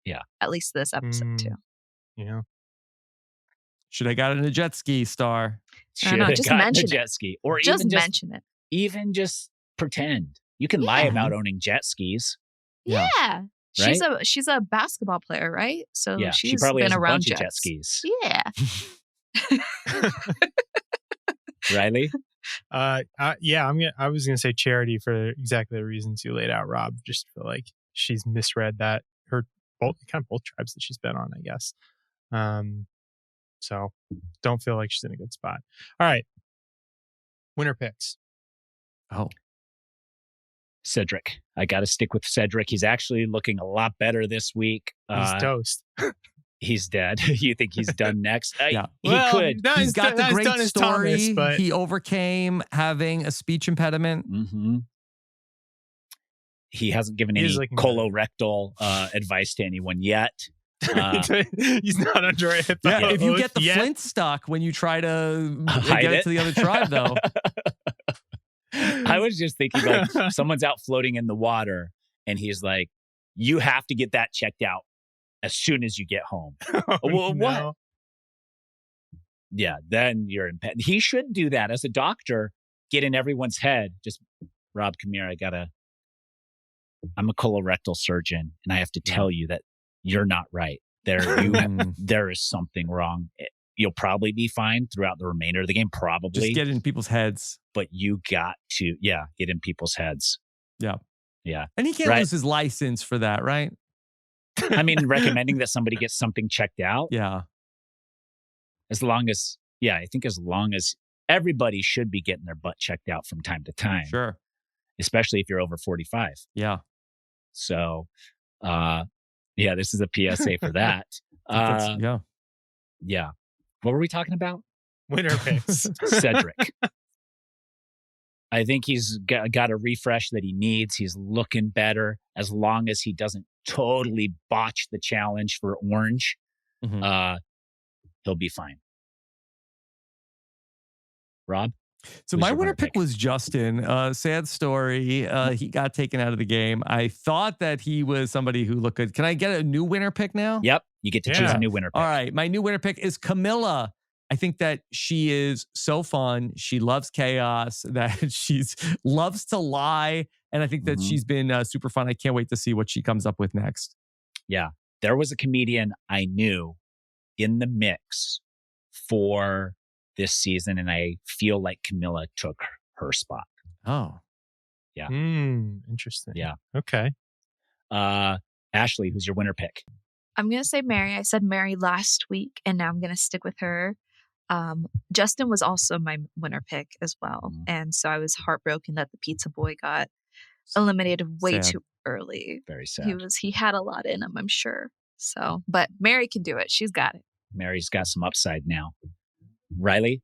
Yeah, at least this episode too. Yeah. Should I got in a jet ski, Star? I don't know, just mention it. Jet ski, or just mention it. Even just pretend. You can lie about owning jet skis. Yeah. Right? She's a basketball player, right? So she she's probably been has around a bunch of jet skis. Yeah. Riley? I was gonna say Charity for exactly the reasons you laid out, Rob. Just feel like she's misread that both tribes that she's been on, I guess. So don't feel like she's in a good spot. All right, winner picks. Oh, Cedric. I got to stick with Cedric. He's actually looking a lot better this week. He's toast. He's dead. You think he's done next? Yeah. He could. He's got the great story. Thomas, but he overcame having a speech impediment. Mm-hmm. He hasn't given any colorectal advice to anyone yet. He's not under a HIPAA. Yeah, if you get the Flint stock when you try to get it to the other tribe, though. I was just thinking, like, someone's out floating in the water, and he's like, "You have to get that checked out as soon as you get home." Well, no. What? Yeah, then you're in. He should do that as a doctor. Get in everyone's head. Just, Rob, come here. I'm a colorectal surgeon, and I have to tell you that you're not right. There is something wrong. You'll probably be fine throughout the remainder of the game, probably. Just get in people's heads. But you got to, get in people's heads. Yeah. Yeah. And he can't lose his license for that, right? I mean, recommending that somebody get something checked out. Yeah. I think as long as everybody should be getting their butt checked out from time to time. Sure. Especially if you're over 45. Yeah. So, this is a PSA for that. Yeah. What were we talking about? Winner picks. Cedric. I think he's got a refresh that he needs. He's looking better as long as he doesn't totally botch the challenge for Orange. Mm-hmm. He'll be fine. Rob? So my winner pick was Justin. Sad story. He got taken out of the game. I thought that he was somebody who looked good. Can I get a new winner pick now? Yep. You get to choose a new winner pick. All right. My new winner pick is Camilla. I think that she is so fun. She loves chaos, that loves to lie. And I think that she's been super fun. I can't wait to see what she comes up with next. Yeah. There was a comedian I knew in the mix for this season, and I feel like Camilla took her spot. Oh. Yeah. Interesting. Yeah. Okay. Ashleigh, who's your winner pick? I'm going to say Mary. I said Mary last week, and now I'm going to stick with her. Justin was also my winner pick as well. And so I was heartbroken that the pizza boy got eliminated way too early. Very sad. He had a lot in him, I'm sure. So, but Mary can do it. She's got it. Mary's got some upside now. Riley?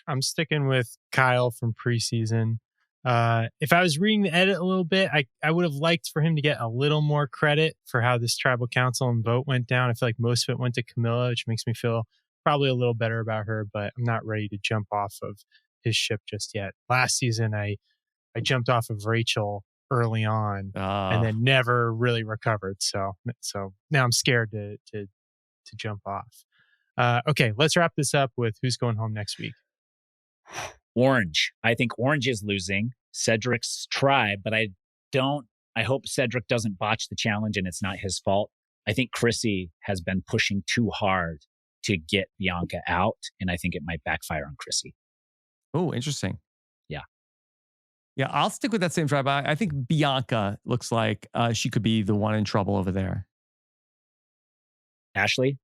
I'm sticking with Kyle from preseason. If I was reading the edit a little bit, I would have liked for him to get a little more credit for how this tribal council and vote went down. I feel like most of it went to Camilla, which makes me feel probably a little better about her, but I'm not ready to jump off of his ship just yet. Last season, I jumped off of Rachel early on and then never really recovered. So now I'm scared to jump off. Okay, let's wrap this up with who's going home next week. Orange. I think Orange is losing Cedric's tribe, but I hope Cedric doesn't botch the challenge and it's not his fault. I think Chrissy has been pushing too hard to get Bianca out, and I think it might backfire on Chrissy. Oh, interesting. Yeah. Yeah, I'll stick with that same tribe. I think Bianca looks like she could be the one in trouble over there. Ashleigh?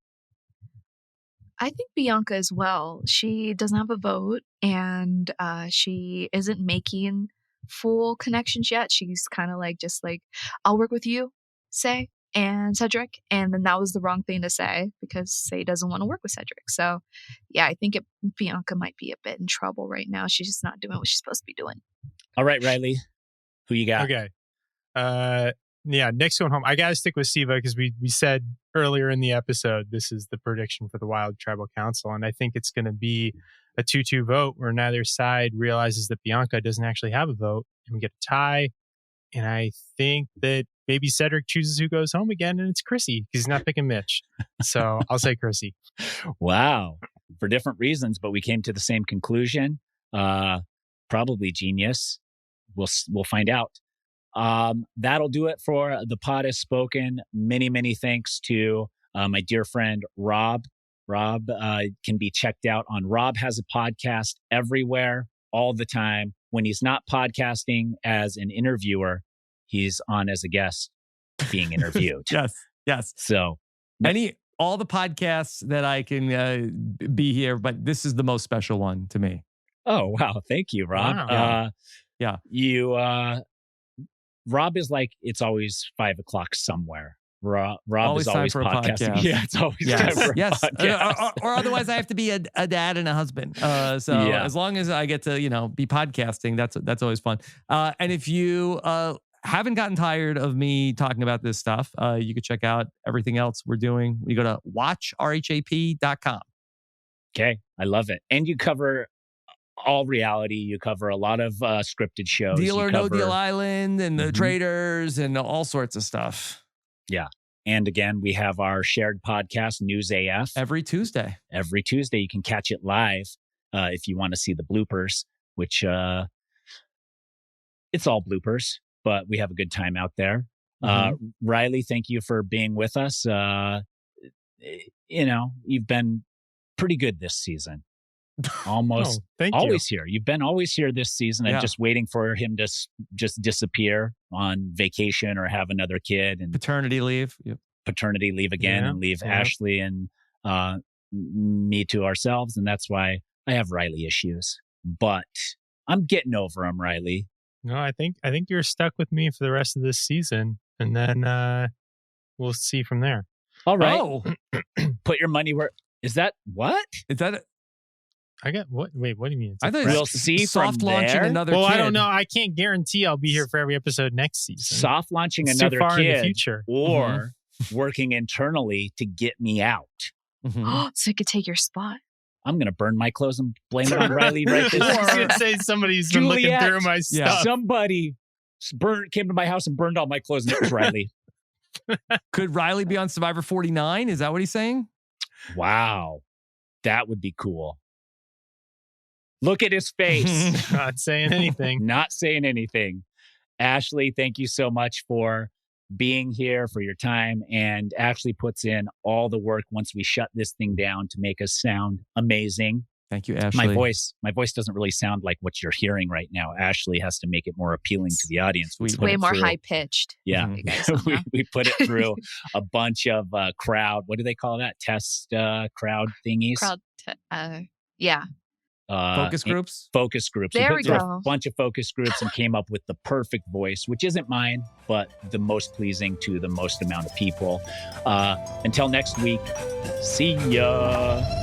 I think Bianca as well. She doesn't have a vote, and she isn't making full connections yet. She's kind of just like, I'll work with you, Say, and Cedric. And then that was the wrong thing to say because Say doesn't want to work with Cedric. So yeah, I think Bianca might be a bit in trouble right now. She's just not doing what she's supposed to be doing. All right, Riley, who you got? Okay. Next going home, I got to stick with Civa because we said earlier in the episode, this is the prediction for the Wild Tribal Council. And I think it's going to be a 2-2 vote where neither side realizes that Bianca doesn't actually have a vote and we get a tie. And I think that maybe Cedric chooses who goes home again and it's Chrissy because he's not picking Mitch. So I'll say Chrissy. Wow. For different reasons, but we came to the same conclusion. Probably genius. We'll find out. That'll do it for The Pod Has Spoken. Many, many thanks to my dear friend, Rob. Rob can be checked out on Rob Has a Podcast everywhere. all the time. When he's not podcasting as an interviewer, he's on as a guest being interviewed. Yes. So all the podcasts that I can be here, but this is the most special one to me. Oh, wow. Thank you, Rob. Wow. Rob is like, it's always 5 o'clock somewhere. Rob always is always podcasting. Podcast. It's always time for a podcast. Or otherwise I have to be a dad and a husband. As long as I get to, be podcasting, that's always fun. And if you haven't gotten tired of me talking about this stuff, you can check out everything else we're doing. You go to watchrhap.com. Okay. I love it. And you cover all reality. You cover a lot of scripted shows. Deal or No Deal Island and the Traders and all sorts of stuff. Yeah. And again, we have our shared podcast, News AF. Every Tuesday. You can catch it live if you want to see the bloopers, which it's all bloopers, but we have a good time out there. Riley, thank you for being with us. You've been pretty good this season. Almost always here. You've been always here this season. I'm just waiting for him to just disappear on vacation or have another kid and paternity leave. Paternity leave again and leave Ashleigh and me to ourselves. And that's why I have Riley issues. But I'm getting over them, Riley. No, I think you're stuck with me for the rest of this season, and then we'll see from there. All right. Oh. Put your money where is that? What is that? I got what? Wait, what do you mean? I thought we'll see soft from launching there? another. Well, kid. I don't know. I can't guarantee I'll be here for every episode next season. Soft launching it's another too far kid, in the future, or working internally to get me out. So you could take your spot. I'm gonna burn my clothes and blame it on Riley right this. I was gonna say somebody's been looking through my stuff. Somebody came to my house and burned all my clothes, and it was Riley. Could Riley be on Survivor 49? Is that what he's saying? Wow, that would be cool. Look at his face. Not saying anything. Not saying anything. Ashleigh, thank you so much for being here, for your time, and Ashleigh puts in all the work once we shut this thing down to make us sound amazing. Thank you, Ashleigh. My voice doesn't really sound like what you're hearing right now. Ashleigh has to make it more appealing to the audience. It's way more high pitched. Yeah, we put it through a bunch of crowd. What do they call that? Test crowd thingies. Focus groups? Focus groups. There we put through a bunch of focus groups and came up with the perfect voice, which isn't mine, but the most pleasing to the most amount of people. Until next week, see ya.